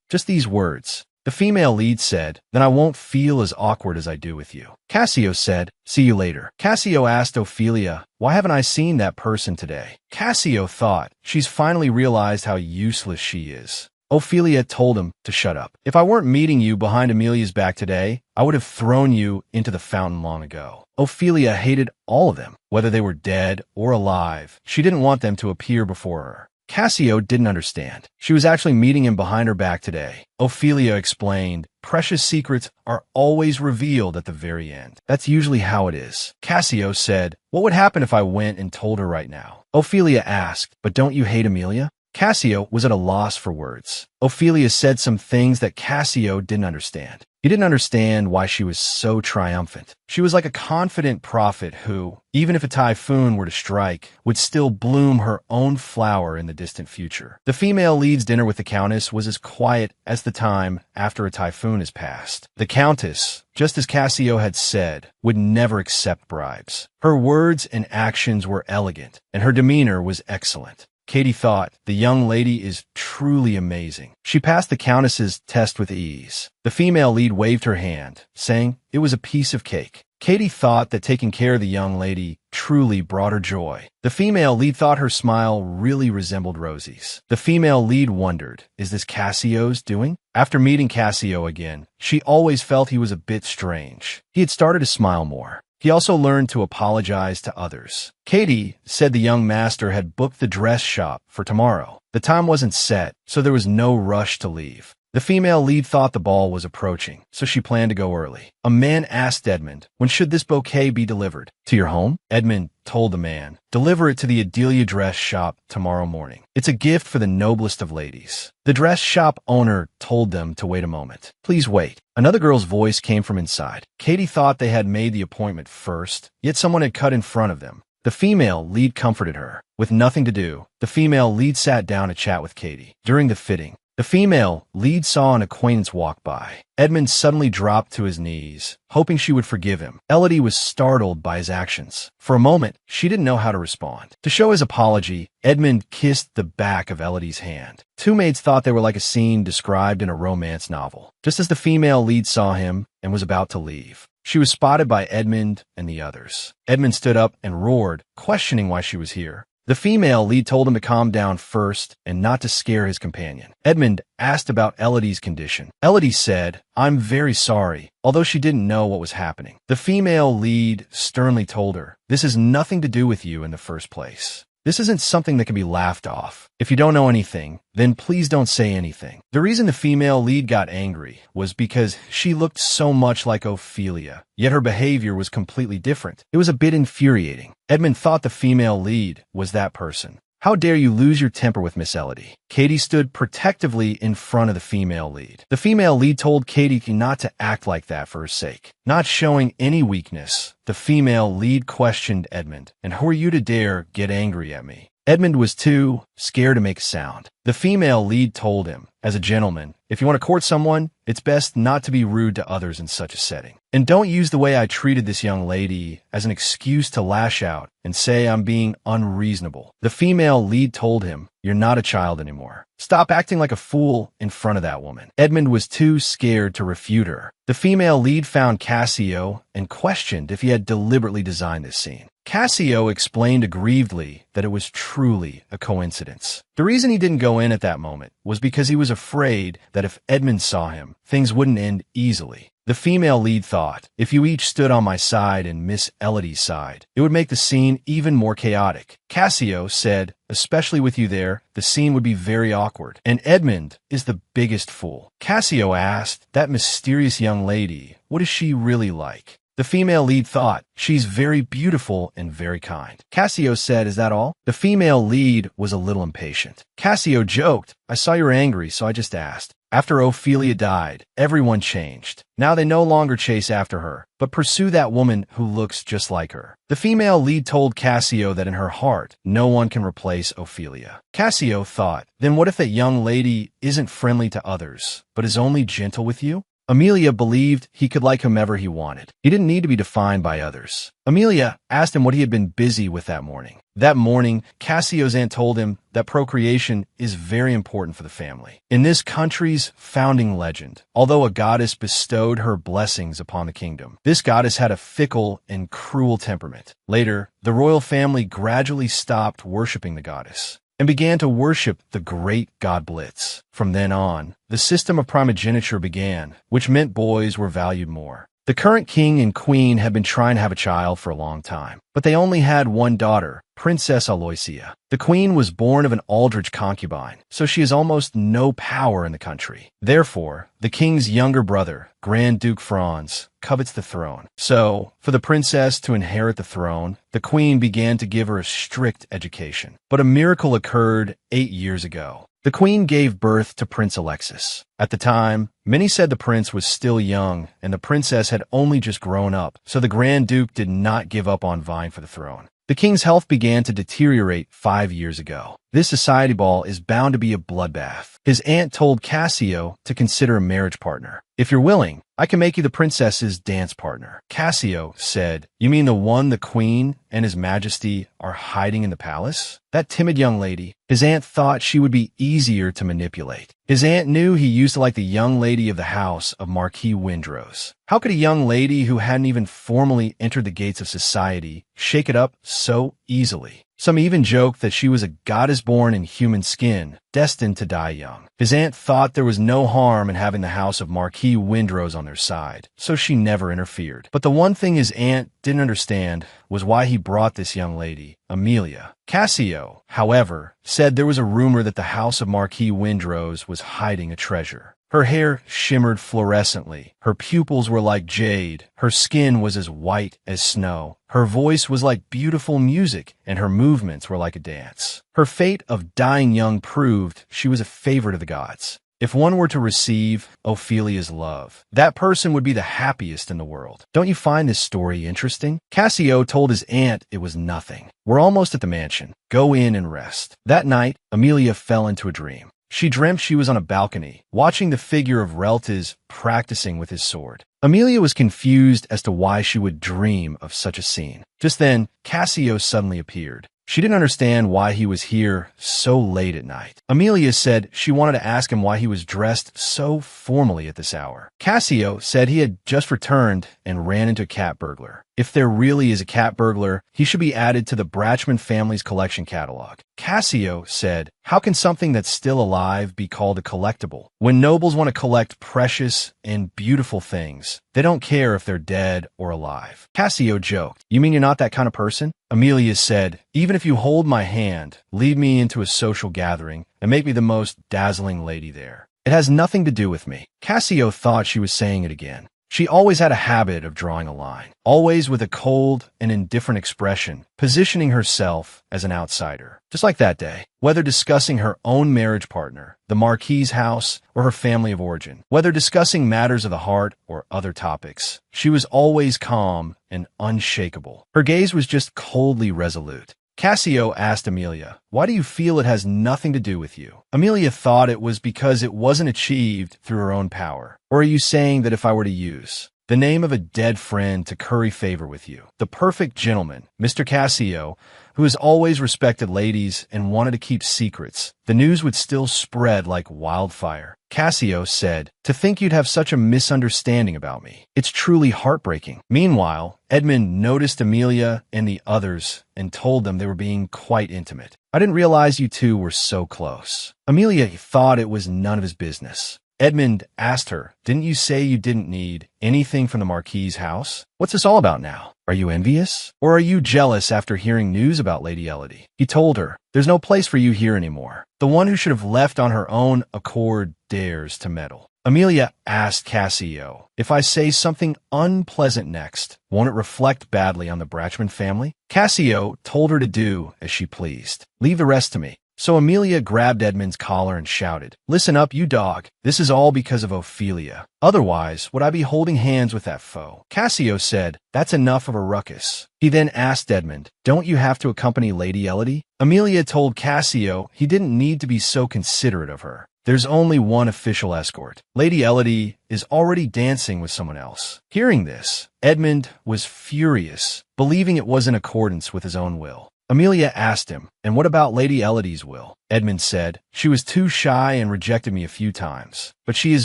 Just these words. The female lead said, then I won't feel as awkward as I do with you. Cassio said, see you later. Cassio asked Ophelia, why haven't I seen that person today? Cassio thought, she's finally realized how useless she is. Ophelia told him to shut up. If I weren't meeting you behind Amelia's back today, I would have thrown you into the fountain long ago. Ophelia hated all of them, whether they were dead or alive. She didn't want them to appear before her. Cassio didn't understand. She was actually meeting him behind her back today. Ophelia explained, precious secrets are always revealed at the very end. That's usually how it is. Cassio said, what would happen if I went and told her right now? Ophelia asked, but don't you hate Amelia? Cassio was at a loss for words. Ophelia said some things that Cassio didn't understand. He didn't understand why she was so triumphant. She was like a confident prophet who, even if a typhoon were to strike, would still bloom her own flower in the distant future. The female lead's dinner with the Countess was as quiet as the time after a typhoon has passed. The Countess, just as Cassio had said, would never accept bribes. Her words and actions were elegant, and her demeanor was excellent. Katie thought, the young lady is truly amazing. She passed the Countess's test with ease. The female lead waved her hand, saying it was a piece of cake. Katie thought that taking care of the young lady truly brought her joy. The female lead thought her smile really resembled Rosie's. The female lead wondered, is this Cassio's doing? After meeting Cassio again, she always felt he was a bit strange. He had started to smile more. He also learned to apologize to others. Katie said the young master had booked the dress shop for tomorrow. The time wasn't set, so there was no rush to leave. The female lead thought the ball was approaching, so she planned to go early. A man asked Edmund, when should this bouquet be delivered? To your home? Edmund told the man, deliver it to the Adelia dress shop tomorrow morning. It's a gift for the noblest of ladies. The dress shop owner told them to wait a moment. Please wait. Another girl's voice came from inside. Katie thought they had made the appointment first, yet someone had cut in front of them. The female lead comforted her. With nothing to do, the female lead sat down to chat with Katie. During the fitting, the female lead saw an acquaintance walk by. Edmund suddenly dropped to his knees, hoping she would forgive him. Elodie was startled by his actions. For a moment, she didn't know how to respond. To show his apology, Edmund kissed the back of Elodie's hand. Two maids thought they were like a scene described in a romance novel. Just as the female lead saw him and was about to leave, she was spotted by Edmund and the others. Edmund stood up and roared, questioning why she was here. The female lead told him to calm down first and not to scare his companion. Edmund asked about Elodie's condition. Elodie said, I'm very sorry, although she didn't know what was happening. The female lead sternly told her, this has nothing to do with you in the first place. This isn't something that can be laughed off. If you don't know anything, then please don't say anything. The reason the female lead got angry was because she looked so much like Ophelia, yet her behavior was completely different. It was a bit infuriating. Edmund thought the female lead was that person. How dare you lose your temper with Miss Elodie? Katie stood protectively in front of the female lead. The female lead told Katie not to act like that for her sake. Not showing any weakness, the female lead questioned Edmund, and who are you to dare get angry at me? Edmund was too scared to make a sound. The female lead told him, as a gentleman, if you want to court someone, it's best not to be rude to others in such a setting. And don't use the way I treated this young lady as an excuse to lash out and say I'm being unreasonable. The female lead told him, you're not a child anymore. Stop acting like a fool in front of that woman. Edmund was too scared to refute her. The female lead found Cassio and questioned if he had deliberately designed this scene. Cassio explained aggrievedly that it was truly a coincidence. The reason he didn't go in at that moment was because he was afraid that if Edmund saw him, things wouldn't end easily. The female lead thought, if you each stood on my side and Miss Elodie's side, it would make the scene even more chaotic. Cassio said, especially with you there, the scene would be very awkward. And Edmund is the biggest fool. Cassio asked, that mysterious young lady, what is she really like? The female lead thought, she's very beautiful and very kind. Cassio said, is that all? The female lead was a little impatient. Cassio joked, I saw you were angry, so I just asked. After Ophelia died, everyone changed. Now they no longer chase after her, but pursue that woman who looks just like her. The female lead told Cassio that in her heart, no one can replace Ophelia. Cassio thought, then what if that young lady isn't friendly to others, but is only gentle with you? Amelia believed he could like whomever he wanted. He didn't need to be defined by others. Amelia asked him what he had been busy with that morning. That morning, Cassio's aunt told him that procreation is very important for the family. In this country's founding legend, although a goddess bestowed her blessings upon the kingdom, this goddess had a fickle and cruel temperament. Later, the royal family gradually stopped worshiping the goddess and began to worship the great god Blitz. From then on, the system of primogeniture began, which meant boys were valued more. The current king and queen had been trying to have a child for a long time, but they only had one daughter, Princess Aloysia. The queen was born of an Aldrich concubine, so she has almost no power in the country. Therefore, the king's younger brother, Grand Duke Franz, covets the throne. So, for the princess to inherit the throne, the queen began to give her a strict education. But a miracle occurred 8 years ago. The queen gave birth to Prince Alexis. At the time, many said the prince was still young and the princess had only just grown up, so the Grand Duke did not give up on vying for the throne. The king's health began to deteriorate 5 years ago. This society ball is bound to be a bloodbath. His aunt told Cassio to consider a marriage partner. If you're willing, I can make you the princess's dance partner. Cassio said, you mean the one the queen and his majesty are hiding in the palace? That timid young lady. His aunt thought she would be easier to manipulate. His aunt knew he used to like the young lady of the house of Marquis Windrose. How could a young lady who hadn't even formally entered the gates of society shake it up so easily? Some even joked that she was a goddess born in human skin, destined to die young. His aunt thought there was no harm in having the house of Marquis Windrose on their side, so she never interfered. But the one thing his aunt didn't understand was why he brought this young lady, Amelia. Cassio, however, said there was a rumor that the house of Marquis Windrose was hiding a treasure. Her hair shimmered fluorescently, her pupils were like jade, her skin was as white as snow, her voice was like beautiful music, and her movements were like a dance. Her fate of dying young proved she was a favorite of the gods. If one were to receive Ophelia's love, that person would be the happiest in the world. Don't you find this story interesting? Cassio told his aunt it was nothing. We're almost at the mansion. Go in and rest. That night, Amelia fell into a dream. She dreamt she was on a balcony, watching the figure of Reltes practicing with his sword. Amelia was confused as to why she would dream of such a scene. Just then, Cassio suddenly appeared. She didn't understand why he was here so late at night. Amelia said she wanted to ask him why he was dressed so formally at this hour. Cassio said he had just returned and ran into a cat burglar. If there really is a cat burglar, he should be added to the Bratchman family's collection catalog. Cassio said, how can something that's still alive be called a collectible? When nobles want to collect precious and beautiful things, they don't care if they're dead or alive. Cassio joked, you mean you're not that kind of person? Amelia said, even if you hold my hand, lead me into a social gathering, and make me the most dazzling lady there. It has nothing to do with me. Cassio thought she was saying it again. She always had a habit of drawing a line, always with a cold and indifferent expression, positioning herself as an outsider. Just like that day, whether discussing her own marriage partner, the Marquis's house, or her family of origin, whether discussing matters of the heart or other topics, she was always calm and unshakable. Her gaze was just coldly resolute. Cassio asked Amelia, "Why do you feel it has nothing to do with you?" Amelia thought it was because it wasn't achieved through her own power. "Or are you saying that if I were to use the name of a dead friend to curry favor with you, the perfect gentleman, Mr. Cassio, who has always respected ladies and wanted to keep secrets, the news would still spread like wildfire?" Cassio said, "To think you'd have such a misunderstanding about me. It's truly heartbreaking." Meanwhile, Edmund noticed Amelia and the others and told them they were being quite intimate. "I didn't realize you two were so close." Amelia thought it was none of his business. Edmund asked her, "Didn't you say you didn't need anything from the Marquis's house? What's this all about now? Are you envious? Or are you jealous after hearing news about Lady Elodie?" He told her, "There's no place for you here anymore. The one who should have left on her own accord dares to meddle." Amelia asked Cassio, "If I say something unpleasant next, won't it reflect badly on the Bratchman family?" Cassio told her to do as she pleased. "Leave the rest to me." So Amelia grabbed Edmund's collar and shouted, "Listen up, you dog. This is all because of Ophelia. Otherwise, would I be holding hands with that foe?" Cassio said, "That's enough of a ruckus." He then asked Edmund, "Don't you have to accompany Lady Elodie?" Amelia told Cassio he didn't need to be so considerate of her. There's only one official escort. Lady Elodie is already dancing with someone else. Hearing this, Edmund was furious, believing it was in accordance with his own will. Amelia asked him, "And what about Lady Elodie's will?" Edmund said, "She was too shy and rejected me a few times. But she is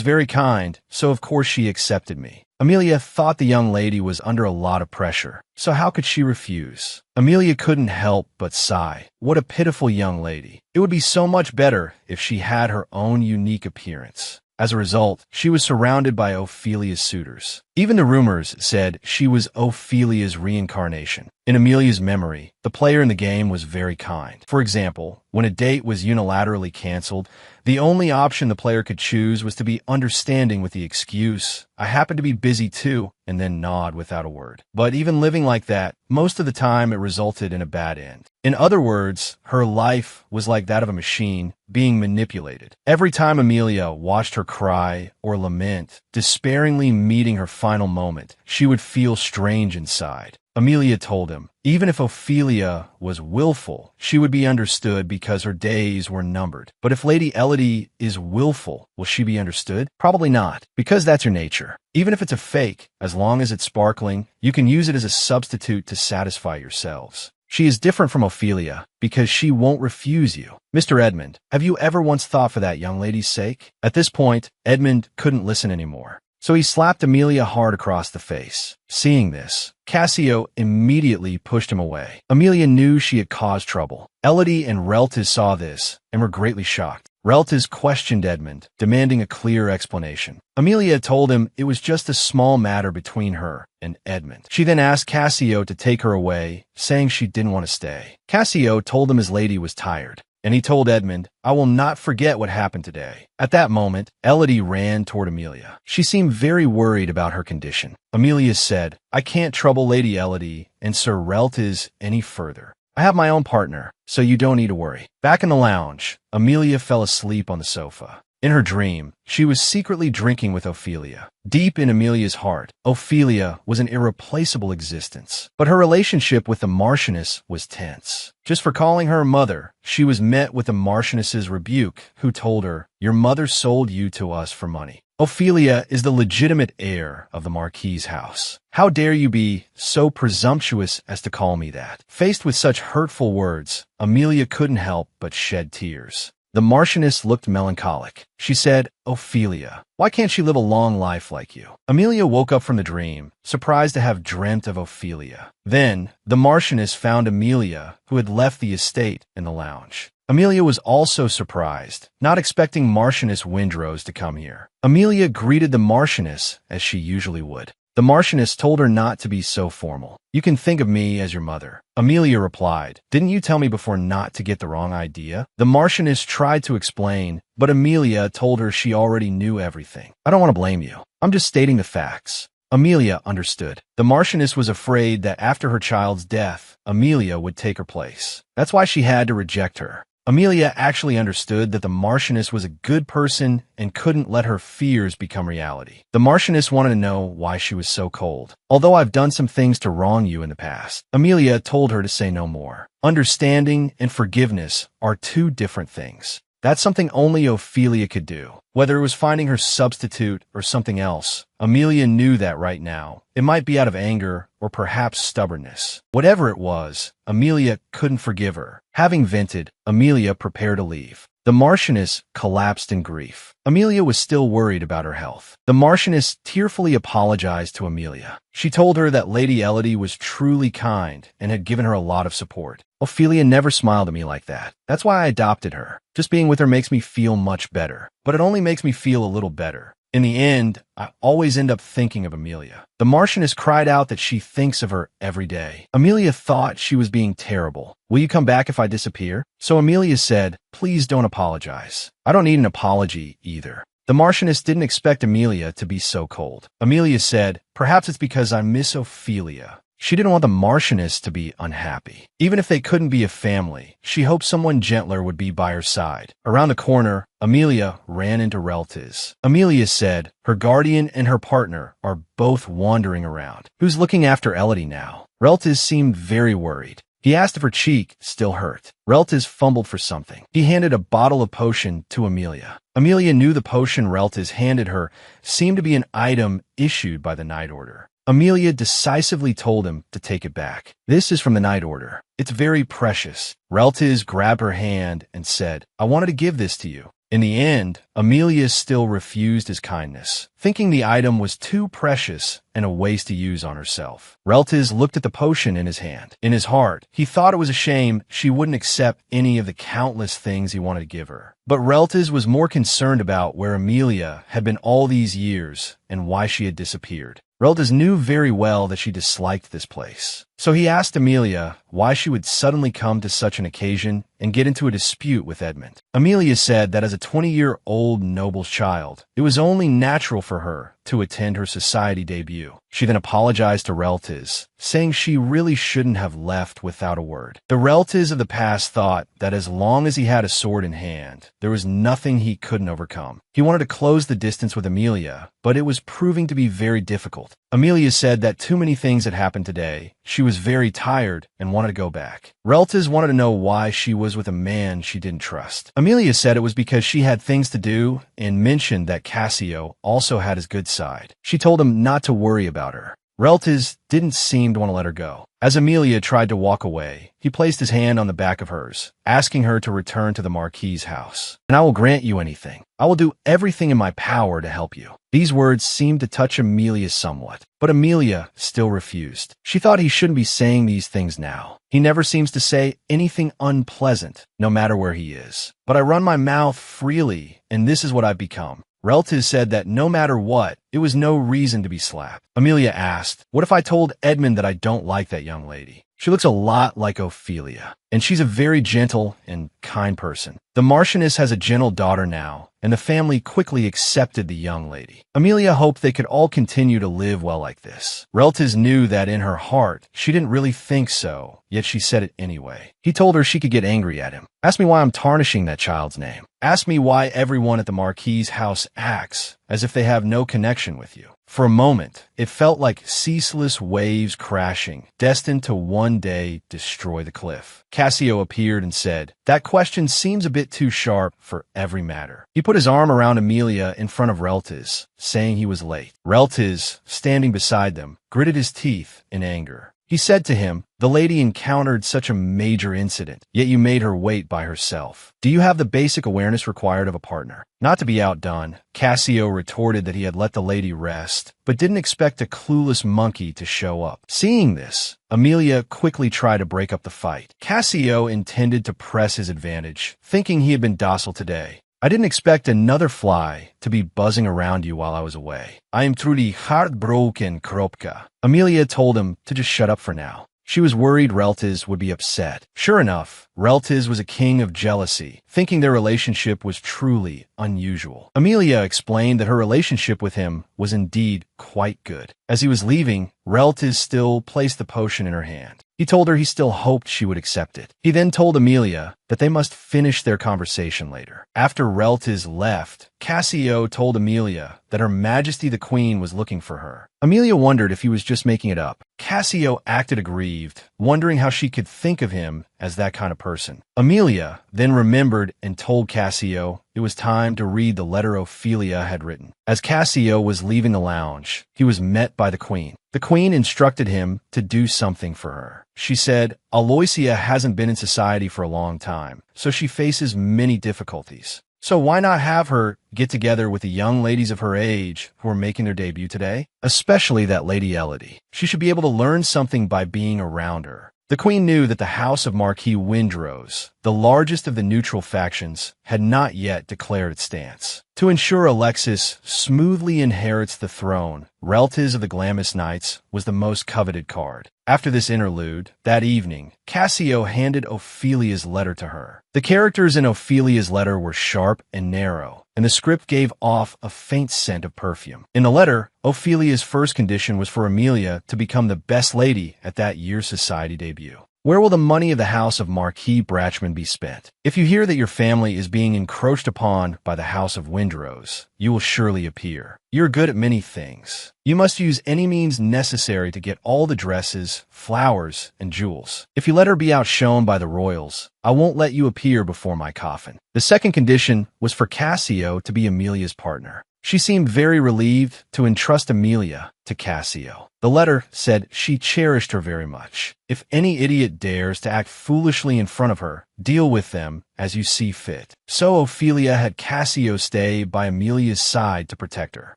very kind, so of course she accepted me." Amelia thought the young lady was under a lot of pressure, so how could she refuse? Amelia couldn't help but sigh. What a pitiful young lady. It would be so much better if she had her own unique appearance. As a result, she was surrounded by Ophelia's suitors. Even the rumors said she was Ophelia's reincarnation. In Amelia's memory, the player in the game was very kind. For example, when a date was unilaterally canceled, the only option the player could choose was to be understanding with the excuse, "I happen to be busy too," and then nod without a word. But even living like that, most of the time it resulted in a bad end. In other words, her life was like that of a machine being manipulated. Every time Amelia watched her cry or lament, despairingly meeting her final moment, she would feel strange inside. Amelia told him, even if Ophelia was willful, she would be understood because her days were numbered. But if Lady Elodie is willful, will she be understood? Probably not, because that's her nature. Even if it's a fake, as long as it's sparkling, you can use it as a substitute to satisfy yourselves. She is different from Ophelia because she won't refuse you. Mr. Edmund, have you ever once thought for that young lady's sake? At this point, Edmund couldn't listen anymore. So he slapped Amelia hard across the face. Seeing this, Cassio immediately pushed him away. Amelia knew she had caused trouble. Elodie and Reltis saw this and were greatly shocked. Reltis questioned Edmund, demanding a clear explanation. Amelia told him it was just a small matter between her and Edmund. She then asked Cassio to take her away, saying she didn't want to stay. Cassio told him his lady was tired, and he told Edmund, "I will not forget what happened today." At that moment, Elodie ran toward Amelia. She seemed very worried about her condition. Amelia said, "I can't trouble Lady Elodie and Sir Reltis any further. I have my own partner, so you don't need to worry." Back in the lounge, Amelia fell asleep on the sofa. In her dream, she was secretly drinking with Ophelia. Deep in Amelia's heart, Ophelia was an irreplaceable existence. But her relationship with the Marchioness was tense. Just for calling her mother, she was met with the Marchioness's rebuke, who told her, "Your mother sold you to us for money. Ophelia is the legitimate heir of the Marquis's house. How dare you be so presumptuous as to call me that?" Faced with such hurtful words, Amelia couldn't help but shed tears. The Marchioness looked melancholic. She said, "Ophelia, why can't she live a long life like you?" Amelia woke up from the dream, surprised to have dreamt of Ophelia. Then, the Marchioness found Amelia, who had left the estate, in the lounge. Amelia was also surprised, not expecting Marchioness Windrose to come here. Amelia greeted the Marchioness as she usually would. The Marchioness told her not to be so formal. "You can think of me as your mother." Amelia replied, "Didn't you tell me before not to get the wrong idea?" The Marchioness tried to explain, but Amelia told her she already knew everything. "I don't want to blame you. I'm just stating the facts." Amelia understood. The Marchioness was afraid that after her child's death, Amelia would take her place. That's why she had to reject her. Amelia actually understood that the Marchioness was a good person and couldn't let her fears become reality. The Marchioness wanted to know why she was so cold. Although I've done some things to wrong you in the past, Amelia told her to say no more. Understanding and forgiveness are two different things. That's something only Ophelia could do. Whether it was finding her substitute or something else, Amelia knew that right now. It might be out of anger or perhaps stubbornness. Whatever it was, Amelia couldn't forgive her. Having vented, Amelia prepared to leave. The Marchioness collapsed in grief. Amelia was still worried about her health. The Marchioness tearfully apologized to Amelia. She told her that Lady Elodie was truly kind and had given her a lot of support. Ophelia never smiled at me like that. That's why I adopted her. Just being with her makes me feel much better. But it only makes me feel a little better. In the end, I always end up thinking of Amelia. The Marchioness cried out that she thinks of her every day. Amelia thought she was being terrible. Will you come back if I disappear? So Amelia said, please don't apologize. I don't need an apology either. The Marchioness didn't expect Amelia to be so cold. Amelia said, perhaps it's because I miss Ophelia. She didn't want the Marchioness to be unhappy. Even if they couldn't be a family, she hoped someone gentler would be by her side. Around the corner, Amelia ran into Reltiz. Amelia said her guardian and her partner are both wandering around. Who's looking after Elodie now? Reltiz seemed very worried. He asked if her cheek still hurt. Reltiz fumbled for something. He handed a bottle of potion to Amelia. Amelia knew the potion Reltiz handed her seemed to be an item issued by the Night Order. Amelia decisively told him to take it back. This is from the Night Order. It's very precious. Reltiz grabbed her hand and said, I wanted to give this to you. In the end, Amelia still refused his kindness, thinking the item was too precious and a waste to use on herself. Reltiz looked at the potion in his hand. In his heart, he thought it was a shame she wouldn't accept any of the countless things he wanted to give her. But Reltiz was more concerned about where Amelia had been all these years and why she had disappeared. Reltiz knew very well that she disliked this place. So he asked Amelia why she would suddenly come to such an occasion and get into a dispute with Edmund. Amelia said that as a 20-year-old noble's child, it was only natural for her to attend her society debut. She then apologized to Reltiz, saying she really shouldn't have left without a word. The Reltiz of the past thought that as long as he had a sword in hand, there was nothing he couldn't overcome. He wanted to close the distance with Amelia, but it was proving to be very difficult. Amelia said that too many things had happened today. She was very tired and wanted to go back. Reltiz wanted to know why she was with a man she didn't trust. Amelia said it was because she had things to do and mentioned that Cassio also had his good side. She told him not to worry about her. Reltiz didn't seem to want to let her go. As Amelia tried to walk away, he placed his hand on the back of hers, asking her to return to the Marquis's house. And I will grant you anything. I will do everything in my power to help you. These words seemed to touch Amelia somewhat, but Amelia still refused. She thought he shouldn't be saying these things now. He never seems to say anything unpleasant, no matter where he is. But I run my mouth freely, and this is what I've become. Reltiz said that no matter what, it was no reason to be slapped. Amelia asked, what if I told Edmund that I don't like that young lady? She looks a lot like Ophelia, and she's a very gentle and kind person. The Marchioness has a gentle daughter now, and the family quickly accepted the young lady. Amelia hoped they could all continue to live well like this. Reltiz knew that in her heart, she didn't really think so, yet she said it anyway. He told her she could get angry at him. Ask me why I'm tarnishing that child's name. Ask me why everyone at the Marquis's house acts as if they have no connection with you. For a moment, it felt like ceaseless waves crashing, destined to one day destroy the cliff. Cassio appeared and said, that question seems a bit too sharp for every matter. He put his arm around Amelia in front of Reltiz, saying he was late. Reltiz, standing beside them, gritted his teeth in anger. He said to him, the lady encountered such a major incident, yet you made her wait by herself. Do you have the basic awareness required of a partner? Not to be outdone, Cassio retorted that he had let the lady rest, but didn't expect a clueless monkey to show up. Seeing this, Amelia quickly tried to break up the fight. Cassio intended to press his advantage, thinking he had been docile today. I didn't expect another fly to be buzzing around you while I was away. I am truly heartbroken, Kropka. Amelia told him to just shut up for now. She was worried Reltiz would be upset. Sure enough, Reltiz was a king of jealousy, thinking their relationship was truly unusual. Amelia explained that her relationship with him was indeed quite good. As he was leaving, Reltiz still placed the potion in her hand. He told her he still hoped she would accept it. He then told Amelia that they must finish their conversation later. After Reltiz left, Cassio told Amelia that Her Majesty the Queen was looking for her. Amelia wondered if he was just making it up. Cassio acted aggrieved, wondering how she could think of him as that kind of person. Amelia then remembered and told Cassio it was time to read the letter Ophelia had written. As Cassio was leaving the lounge, he was met by the Queen. The Queen instructed him to do something for her. She said, Aloysia hasn't been in society for a long time, so she faces many difficulties. So why not have her get together with the young ladies of her age who are making their debut today? Especially that Lady Elodie. She should be able to learn something by being around her. The Queen knew that the House of Marquis Windrose, the largest of the neutral factions, had not yet declared its stance. To ensure Alexis smoothly inherits the throne, Reltiz of the Glamis Knights was the most coveted card. After this interlude, that evening, Cassio handed Ophelia's letter to her. The characters in Ophelia's letter were sharp and narrow, and the script gave off a faint scent of perfume. In the letter, Ophelia's first condition was for Amelia to become the best lady at that year's society debut. Where will the money of the House of Marquis Bratchman be spent? If you hear that your family is being encroached upon by the House of Windrose, you will surely appear. You're good at many things. You must use any means necessary to get all the dresses, flowers, and jewels. If you let her be outshone by the royals, I won't let you appear before my coffin. The second condition was for Cassio to be Amelia's partner. She seemed very relieved to entrust Amelia to Cassio. The letter said she cherished her very much. If any idiot dares to act foolishly in front of her, deal with them as you see fit. So Ophelia had Cassio stay by Amelia's side to protect her.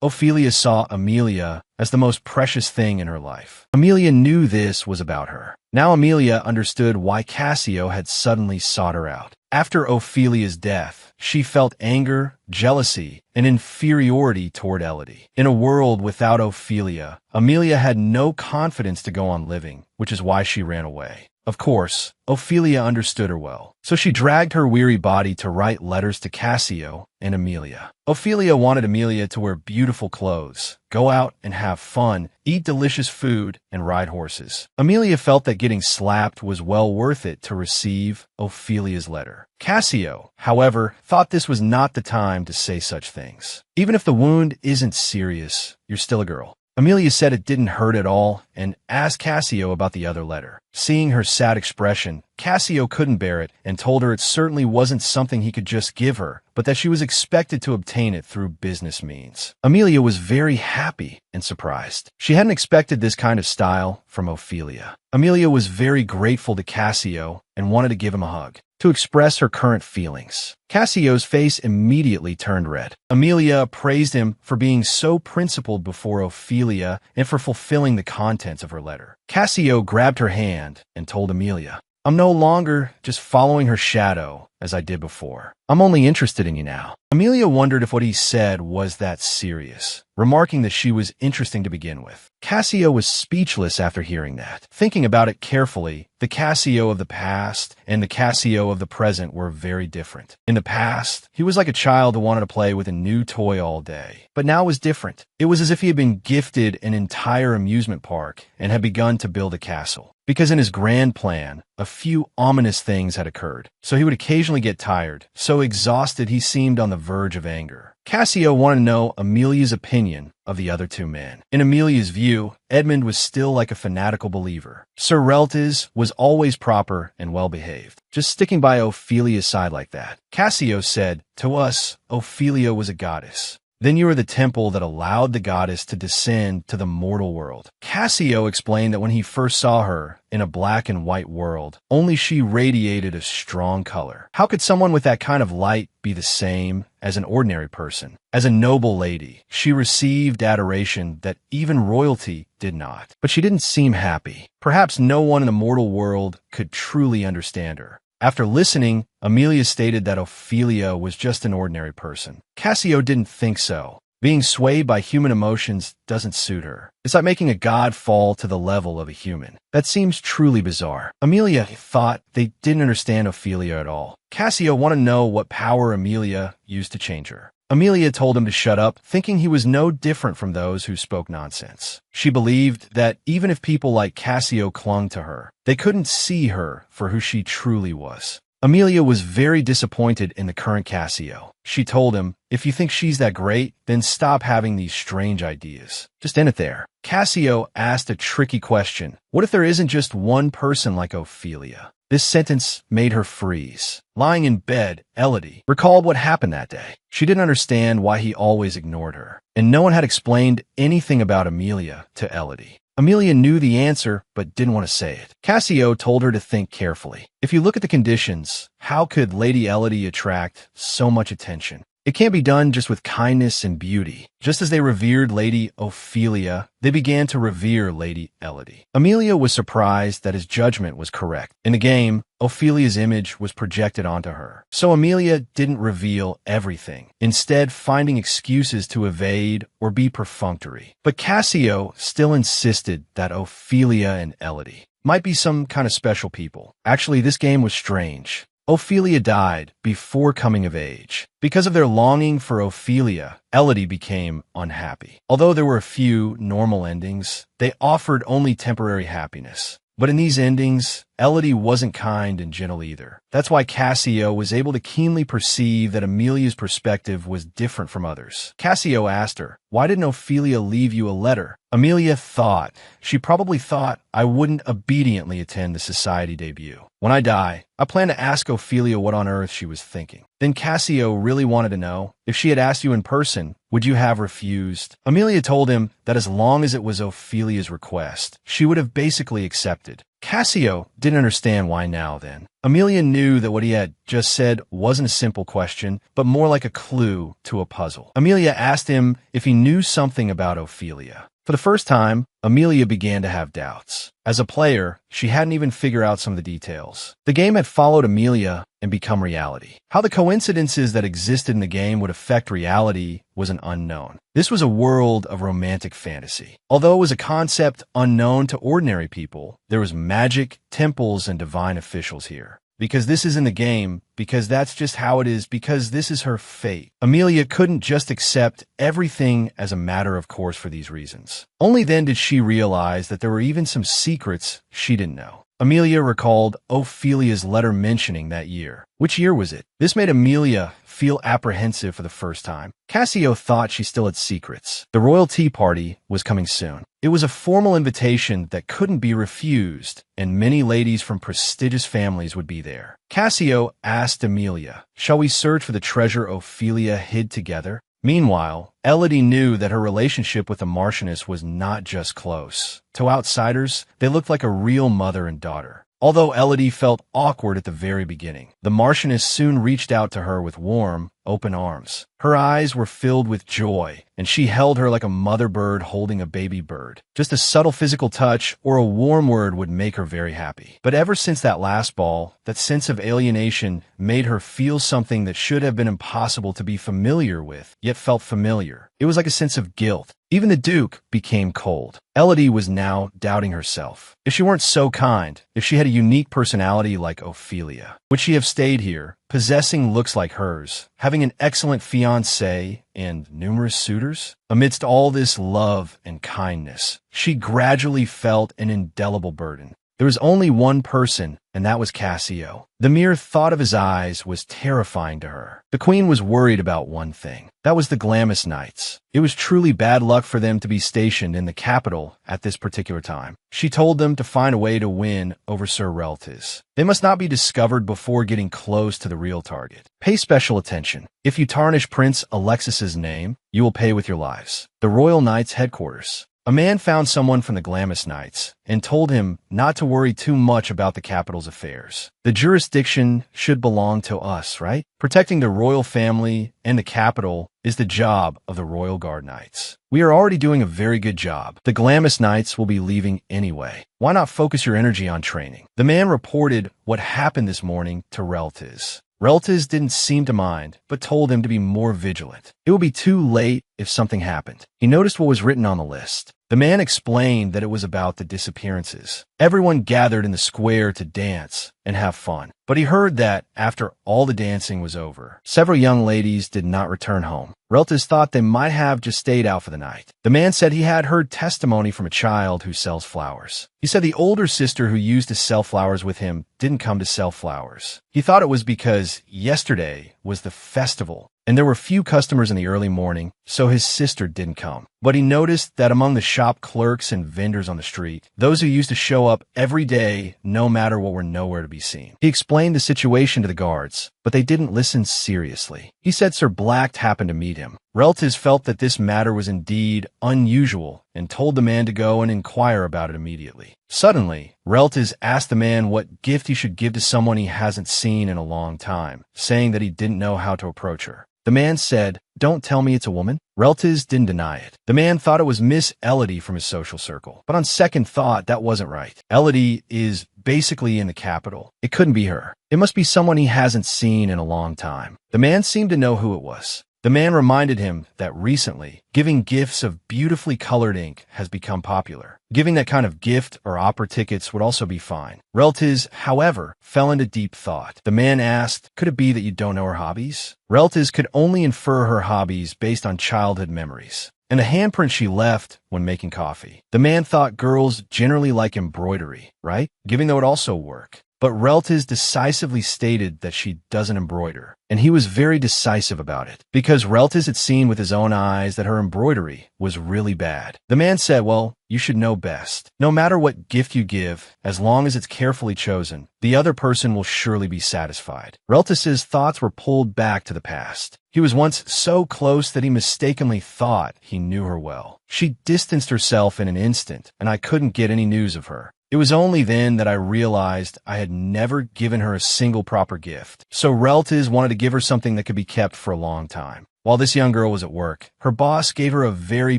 Ophelia saw Amelia as the most precious thing in her life. Amelia knew this was about her. Now Amelia understood why Cassio had suddenly sought her out. After Ophelia's death, she felt anger, jealousy, and inferiority toward Elodie. In a world without Ophelia, Amelia had no confidence to go on living, which is why she ran away. Of course, Ophelia understood her well, so she dragged her weary body to write letters to Cassio and Amelia. Ophelia wanted Amelia to wear beautiful clothes, go out and have fun, eat delicious food, and ride horses. Amelia felt that getting slapped was well worth it to receive Ophelia's letter. Cassio, however, thought this was not the time to say such things. Even if the wound isn't serious, you're still a girl. Amelia said it didn't hurt at all and asked Cassio about the other letter. Seeing her sad expression, Cassio couldn't bear it and told her it certainly wasn't something he could just give her, but that she was expected to obtain it through business means. Amelia was very happy and surprised. She hadn't expected this kind of style from Ophelia. Amelia was very grateful to Cassio and wanted to give him a hug to express her current feelings. Cassio's face immediately turned red. Amelia praised him for being so principled before Ophelia and for fulfilling the contents of her letter. Cassio grabbed her hand and told Amelia, I'm no longer just following her shadow as I did before. I'm only interested in you now. Amelia wondered if what he said was that serious, remarking that she was interesting to begin with. Cassio was speechless after hearing that. Thinking about it carefully, the Cassio of the past and the Cassio of the present were very different. In the past, he was like a child who wanted to play with a new toy all day. But now it was different. It was as if he had been gifted an entire amusement park and had begun to build a castle. Because in his grand plan, a few ominous things had occurred. So he would occasionally get tired, so exhausted he seemed on the verge of anger. Cassio wanted to know Amelia's opinion of the other two men. In Amelia's view, Edmund was still like a fanatical believer. Sir Reltiz was always proper and well-behaved, just sticking by Ophelia's side like that. Cassio said, to us, Ophelia was a goddess. Then you are the temple that allowed the goddess to descend to the mortal world. Cassio explained that when he first saw her in a black and white world, only she radiated a strong color. How could someone with that kind of light be the same as an ordinary person? As a noble lady, she received adoration that even royalty did not. But she didn't seem happy. Perhaps no one in the mortal world could truly understand her. After listening, Amelia stated that Ophelia was just an ordinary person. Cassio didn't think so. Being swayed by human emotions doesn't suit her. It's like making a god fall to the level of a human. That seems truly bizarre. Amelia thought they didn't understand Ophelia at all. Cassio wanted to know what power Amelia used to change her. Amelia told him to shut up, thinking he was no different from those who spoke nonsense. She believed that even if people like Cassio clung to her, they couldn't see her for who she truly was. Amelia was very disappointed in the current Cassio. She told him, if you think she's that great, then stop having these strange ideas. Just end it there. Cassio asked a tricky question. What if there isn't just one person like Ophelia? This sentence made her freeze. Lying in bed, Elodie recalled what happened that day. She didn't understand why he always ignored her, and no one had explained anything about Amelia to Elodie. Amelia knew the answer, but didn't want to say it. Cassio told her to think carefully. If you look at the conditions, how could Lady Elodie attract so much attention? It can't be done just with kindness and beauty. Just as they revered Lady Ophelia, they began to revere Lady Elodie. Amelia was surprised that his judgment was correct. In the game, Ophelia's image was projected onto her. So Amelia didn't reveal everything, instead finding excuses to evade or be perfunctory. But Cassio still insisted that Ophelia and Elodie might be some kind of special people. Actually, this game was strange. Ophelia died before coming of age. Because of their longing for Ophelia, Elodie became unhappy. Although there were a few normal endings, they offered only temporary happiness. But in these endings, Elodie wasn't kind and gentle either. That's why Cassio was able to keenly perceive that Amelia's perspective was different from others. Cassio asked her, "Why didn't Ophelia leave you a letter?" Amelia thought. She probably thought I wouldn't obediently attend the society debut. When I die, I plan to ask Ophelia what on earth she was thinking. Then Cassio really wanted to know, if she had asked you in person, would you have refused? Amelia told him that as long as it was Ophelia's request, she would have basically accepted. Cassio didn't understand why now then. Amelia knew that what he had just said wasn't a simple question, but more like a clue to a puzzle. Amelia asked him if he knew something about Ophelia. For the first time, Amelia began to have doubts. As a player, she hadn't even figured out some of the details. The game had followed Amelia and become reality. How the coincidences that existed in the game would affect reality was an unknown. This was a world of romantic fantasy. Although it was a concept unknown to ordinary people, there was magic, temples, and divine officials here. Because this is in the game, because that's just how it is, because this is her fate. Amelia couldn't just accept everything as a matter of course for these reasons. Only then did she realize that there were even some secrets she didn't know. Amelia recalled Ophelia's letter mentioning that year. Which year was it? This made Amelia feel apprehensive for the first time. Cassio thought she still had secrets. The royal tea party was coming soon. It was a formal invitation that couldn't be refused, and many ladies from prestigious families would be there. Cassio asked Amelia, "Shall we search for the treasure Ophelia hid together?" Meanwhile, Elodie knew that her relationship with the Marchioness was not just close. To outsiders, they looked like a real mother and daughter. Although Elodie felt awkward at the very beginning, the Marchioness soon reached out to her with warm, open arms. Her eyes were filled with joy, and she held her like a mother bird holding a baby bird. Just a subtle physical touch or a warm word would make her very happy. But ever since that last ball, that sense of alienation made her feel something that should have been impossible to be familiar with, yet felt familiar. It was like a sense of guilt. Even the Duke became cold. Elodie was now doubting herself. If she weren't so kind, if she had a unique personality like Ophelia, would she have stayed here, possessing looks like hers, having an excellent fiancé and numerous suitors? Amidst all this love and kindness, she gradually felt an indelible burden. There was only one person, and that was Cassio. The mere thought of his eyes was terrifying to her. The queen was worried about one thing. That was the Glamis Knights. It was truly bad luck for them to be stationed in the capital at this particular time. She told them to find a way to win over Sir Reltis. They must not be discovered before getting close to the real target. Pay special attention. If you tarnish Prince Alexis's name, you will pay with your lives. The Royal Knights headquarters. A man found someone from the Glamis Knights and told him not to worry too much about the capital's affairs. The jurisdiction should belong to us, right? Protecting the royal family and the capital is the job of the Royal Guard Knights. We are already doing a very good job. The Glamis Knights will be leaving anyway. Why not focus your energy on training? The man reported what happened this morning to Reltis. Reltis didn't seem to mind, but told him to be more vigilant. It would be too late if something happened. He noticed what was written on the list. The man explained that it was about the disappearances. Everyone gathered in the square to dance and have fun. But he heard that, after all the dancing was over, several young ladies did not return home. Relatives thought they might have just stayed out for the night. The man said he had heard testimony from a child who sells flowers. He said the older sister who used to sell flowers with him didn't come to sell flowers. He thought it was because yesterday was the festival and there were few customers in the early morning, so his sister didn't come. But he noticed that among the shop clerks and vendors on the street, those who used to show up every day, no matter what, were nowhere to be seen. He explained the situation to the guards, but they didn't listen seriously. He said Sir Black happened to meet him. Relatives felt that this matter was indeed unusual and told the man to go and inquire about it immediately. Suddenly, relatives asked the man what gift he should give to someone he hasn't seen in a long time, saying that he didn't know how to approach her. The man said, "Don't tell me it's a woman." Relatives didn't deny it. The man thought it was Miss Elodie from his social circle. But on second thought, that wasn't right. Elodie is basically in the capital. It couldn't be her. It must be someone he hasn't seen in a long time. The man seemed to know who it was. The man reminded him that recently, giving gifts of beautifully colored ink has become popular. Giving that kind of gift or opera tickets would also be fine. Relatives, however, fell into deep thought. The man asked, "Could it be that you don't know her hobbies?" Relatives could only infer her hobbies based on childhood memories and the handprint she left when making coffee. The man thought girls generally like embroidery, right? Giving that would also work. But relatives decisively stated that she doesn't embroider, and he was very decisive about it, because relatives had seen with his own eyes that her embroidery was really bad. The man said, "Well, you should know best. No matter what gift you give, as long as it's carefully chosen, the other person will surely be satisfied." Relatives' thoughts were pulled back to the past. He was once so close that he mistakenly thought he knew her well. She distanced herself in an instant, and I couldn't get any news of her. It was only then that I realized I had never given her a single proper gift. So relatives wanted to give her something that could be kept for a long time. While this young girl was at work, her boss gave her a very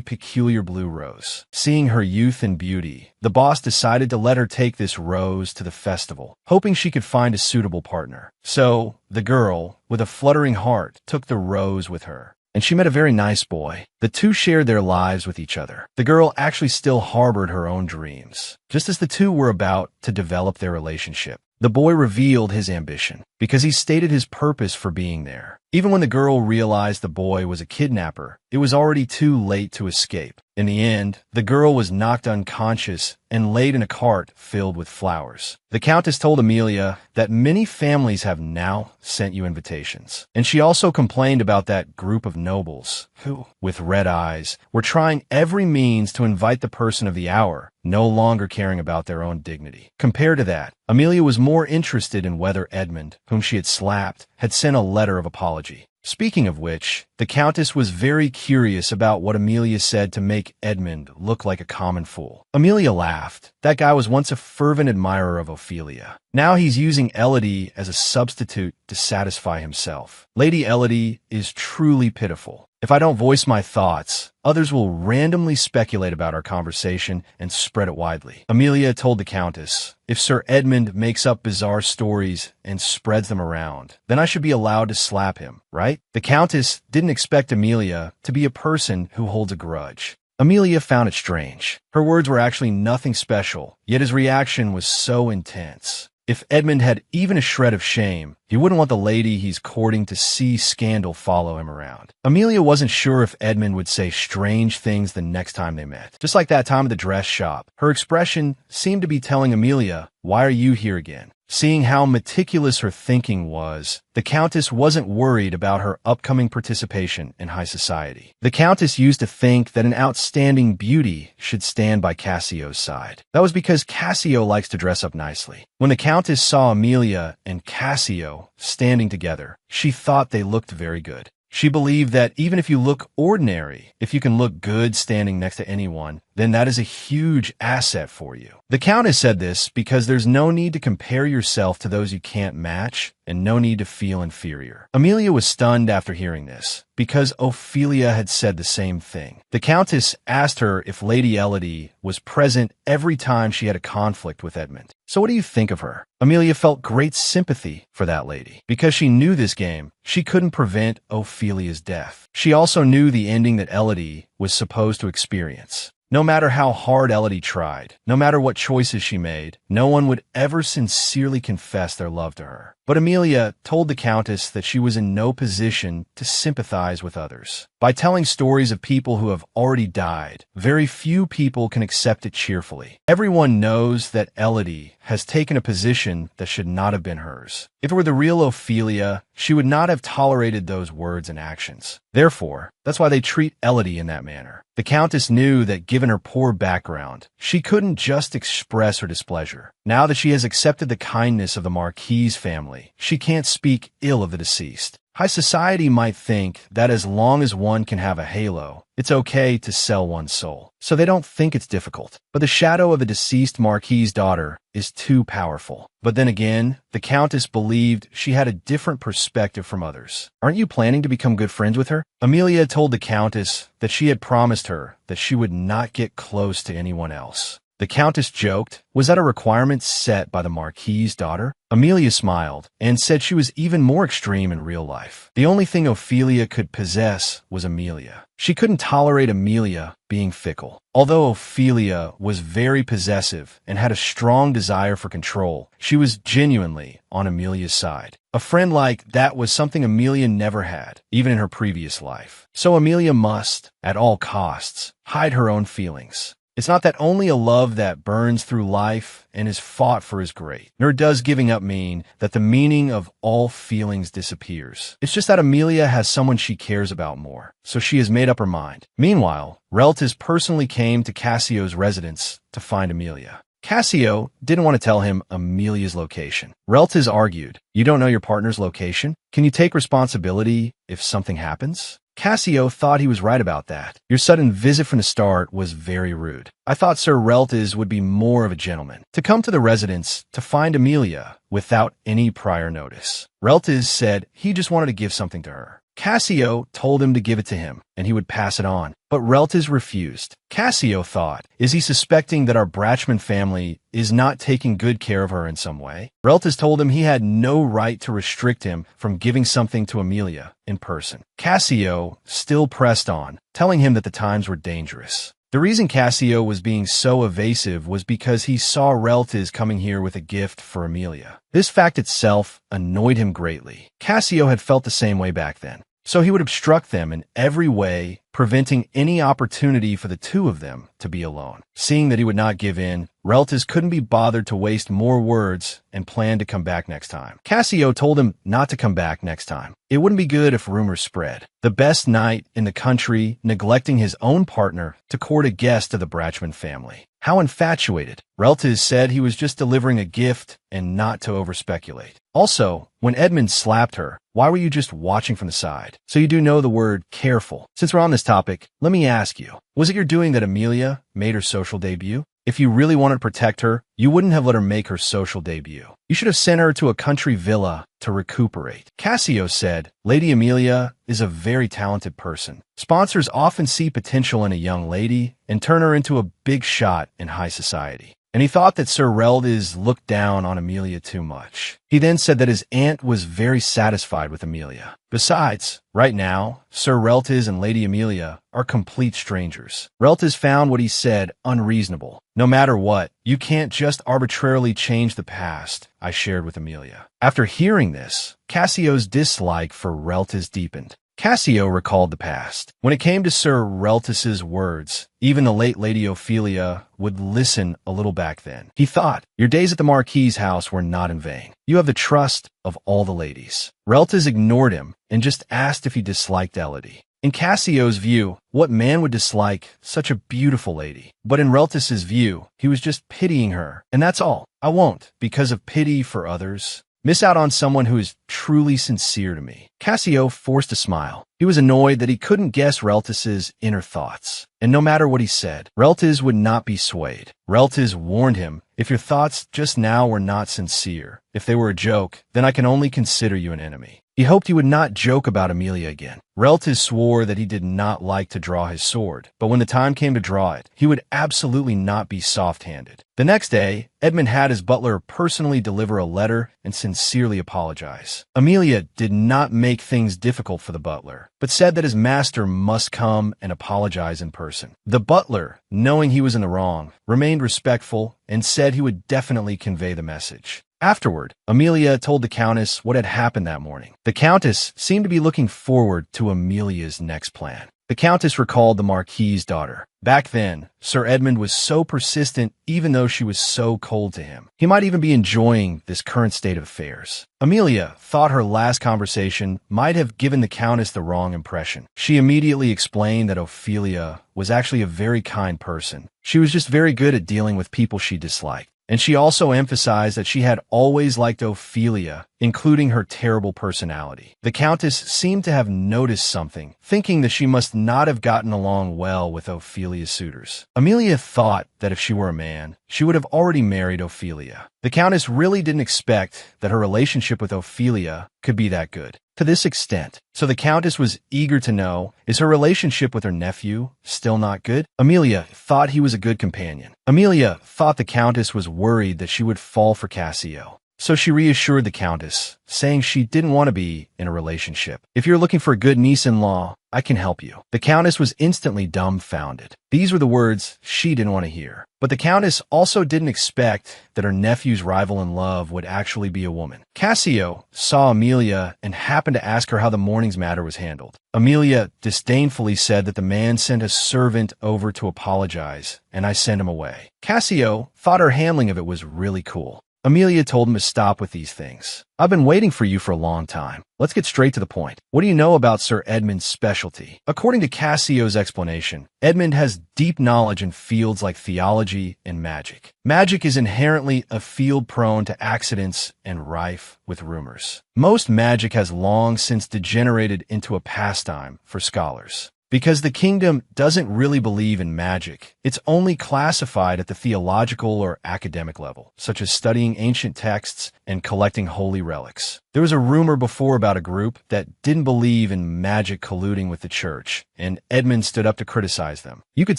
peculiar blue rose. Seeing her youth and beauty, the boss decided to let her take this rose to the festival, hoping she could find a suitable partner. So the girl, with a fluttering heart, took the rose with her. And she met a very nice boy. The two shared their lives with each other. The girl actually still harbored her own dreams. Just as the two were about to develop their relationship, the boy revealed his ambition, because he stated his purpose for being there. Even when the girl realized the boy was a kidnapper, it was already too late to escape. In the end, the girl was knocked unconscious and laid in a cart filled with flowers. The Countess told Amelia that many families have now sent you invitations. And she also complained about that group of nobles who, with red eyes, were trying every means to invite the person of the hour, no longer caring about their own dignity. Compared to that, Amelia was more interested in whether Edmund, whom she had slapped, had sent a letter of apology. Speaking of which, the Countess was very curious about what Amelia said to make Edmund look like a common fool. Amelia laughed. That guy was once a fervent admirer of Ophelia. Now he's using Elodie as a substitute to satisfy himself. Lady Elodie is truly pitiful. If I don't voice my thoughts, others will randomly speculate about our conversation and spread it widely. Amelia told the Countess, "If Sir Edmund makes up bizarre stories and spreads them around, then I should be allowed to slap him, right?" The Countess didn't expect Amelia to be a person who holds a grudge. Amelia found it strange. Her words were actually nothing special, yet his reaction was so intense. If Edmund had even a shred of shame, he wouldn't want the lady he's courting to see scandal follow him around. Amelia wasn't sure if Edmund would say strange things the next time they met. Just like that time at the dress shop, her expression seemed to be telling Amelia, "Why are you here again?" Seeing how meticulous her thinking was, the Countess wasn't worried about her upcoming participation in high society. The Countess used to think that an outstanding beauty should stand by Cassio's side. That was because Cassio likes to dress up nicely. When the Countess saw Amelia and Cassio standing together, she thought they looked very good. She believed that even if you look ordinary, if you can look good standing next to anyone, then that is a huge asset for you. The Countess said this because there's no need to compare yourself to those you can't match and no need to feel inferior. Amelia was stunned after hearing this because Ophelia had said the same thing. The Countess asked her if Lady Elodie was present every time she had a conflict with Edmund. "So what do you think of her?" Amelia felt great sympathy for that lady. Because she knew this game, she couldn't prevent Ophelia's death. She also knew the ending that Elodie was supposed to experience. No matter how hard Elodie tried, no matter what choices she made, no one would ever sincerely confess their love to her. But Amelia told the Countess that she was in no position to sympathize with others. By telling stories of people who have already died, very few people can accept it cheerfully. Everyone knows that Elodie has taken a position that should not have been hers. If it were the real Ophelia, she would not have tolerated those words and actions. Therefore, that's why they treat Elodie in that manner. The Countess knew that given her poor background, she couldn't just express her displeasure. Now that she has accepted the kindness of the Marquise family, she can't speak ill of the deceased. High society might think that as long as one can have a halo, it's okay to sell one's soul. So they don't think it's difficult. But the shadow of the deceased Marquis' daughter is too powerful. But then again, the Countess believed she had a different perspective from others. Aren't you planning to become good friends with her? Amelia told the Countess that she had promised her that she would not get close to anyone else. The Countess joked, was that a requirement set by the Marquis' daughter? Amelia smiled and said she was even more extreme in real life. The only thing Ophelia could possess was Amelia. She couldn't tolerate Amelia being fickle. Although Ophelia was very possessive and had a strong desire for control, she was genuinely on Amelia's side. A friend like that was something Amelia never had, even in her previous life. So Amelia must, at all costs, hide her own feelings. It's not that only a love that burns through life and is fought for is great, nor does giving up mean that the meaning of all feelings disappears. It's just that Amelia has someone she cares about more, so she has made up her mind. Meanwhile, relatives personally came to Cassio's residence to find Amelia. Cassio didn't want to tell him Amelia's location. Relatives argued, "You don't know your partner's location? Can you take responsibility if something happens?" Cassio thought he was right about that. Your sudden visit from the start was very rude. I thought Sir Reltiz would be more of a gentleman, to come to the residence to find Amelia without any prior notice. Reltiz said he just wanted to give something to her. Cassio told him to give it to him, and he would pass it on. But Reltiz refused. Cassio thought, is he suspecting that our Bratchman family is not taking good care of her in some way? Reltiz told him he had no right to restrict him from giving something to Amelia in person. Cassio still pressed on, telling him that the times were dangerous. The reason Cassio was being so evasive was because he saw Reltiz coming here with a gift for Amelia. This fact itself annoyed him greatly. Cassio had felt the same way back then. So he would obstruct them in every way, preventing any opportunity for the two of them to be alone. Seeing that he would not give in, Reltiz couldn't be bothered to waste more words and planned to come back next time. Cassio told him not to come back next time. It wouldn't be good if rumors spread. The best knight in the country neglecting his own partner to court a guest of the Bratchman family. How infatuated. Reltiz said he was just delivering a gift and not to over-speculate. Also, when Edmund slapped her, why were you just watching from the side? So you do know the word careful. Since we're on this topic, let me ask you, was it your doing that Amelia made her social debut? If you really wanted to protect her, you wouldn't have let her make her social debut. You should have sent her to a country villa to recuperate. Cassio said, Lady Amelia is a very talented person. Sponsors often see potential in a young lady and turn her into a big shot in high society. And he thought that Sir Reltiz looked down on Amelia too much. He then said that his aunt was very satisfied with Amelia. Besides, right now, Sir Reltiz and Lady Amelia are complete strangers. Reltiz found what he said unreasonable. No matter what, you can't just arbitrarily change the past, I shared with Amelia. After hearing this, Cassio's dislike for Reltiz deepened. Cassio recalled the past. When it came to Sir Reltiz's words, even the late Lady Ophelia would listen a little back then. He thought, your days at the Marquis' house were not in vain. You have the trust of all the ladies. Reltiz ignored him and just asked if he disliked Elodie. In Cassio's view, what man would dislike such a beautiful lady? But in Reltiz's view, he was just pitying her, and that's all. I won't, because of pity for others, miss out on someone who is truly sincere to me. Cassio forced a smile. He was annoyed that he couldn't guess Reltiz's inner thoughts. And no matter what he said, Reltiz would not be swayed. Reltiz warned him, if your thoughts just now were not sincere, if they were a joke, then I can only consider you an enemy. He hoped he would not joke about Amelia again. Reltives swore that he did not like to draw his sword, but when the time came to draw it, he would absolutely not be soft-handed. The next day, Edmund had his butler personally deliver a letter and sincerely apologize. Amelia did not make things difficult for the butler, but said that his master must come and apologize in person. The butler, knowing he was in the wrong, remained respectful and said he would definitely convey the message. Afterward, Amelia told the Countess what had happened that morning. The Countess seemed to be looking forward to Amelia's next plan. The Countess recalled the Marquis's daughter. Back then, Sir Edmund was so persistent even though she was so cold to him. He might even be enjoying this current state of affairs. Amelia thought her last conversation might have given the Countess the wrong impression. She immediately explained that Ophelia was actually a very kind person. She was just very good at dealing with people she disliked. And she also emphasized that she had always liked Ophelia, including her terrible personality. The Countess seemed to have noticed something, thinking that she must not have gotten along well with Ophelia's suitors. Amelia thought that if she were a man, she would have already married Ophelia. The Countess really didn't expect that her relationship with Ophelia could be that good, to this extent. So the Countess was eager to know, is her relationship with her nephew still not good? Amelia thought he was a good companion. Amelia thought the Countess was worried that she would fall for Cassio. So she reassured the Countess, saying she didn't want to be in a relationship. If you're looking for a good niece-in-law, I can help you. The Countess was instantly dumbfounded. These were the words she didn't want to hear. But the Countess also didn't expect that her nephew's rival in love would actually be a woman. Cassio saw Amelia and happened to ask her how the morning's matter was handled. Amelia disdainfully said that the man sent a servant over to apologize, and I sent him away. Cassio thought her handling of it was really cool. Amelia told him to stop with these things. I've been waiting for you for a long time. Let's get straight to the point. What do you know about Sir Edmund's specialty? According to Cassio's explanation, Edmund has deep knowledge in fields like theology and magic. Magic is inherently a field prone to accidents and rife with rumors. Most magic has long since degenerated into a pastime for scholars. Because the kingdom doesn't really believe in magic, it's only classified at the theological or academic level, such as studying ancient texts and collecting holy relics. There was a rumor before about a group that didn't believe in magic colluding with the church, and Edmund stood up to criticize them. You could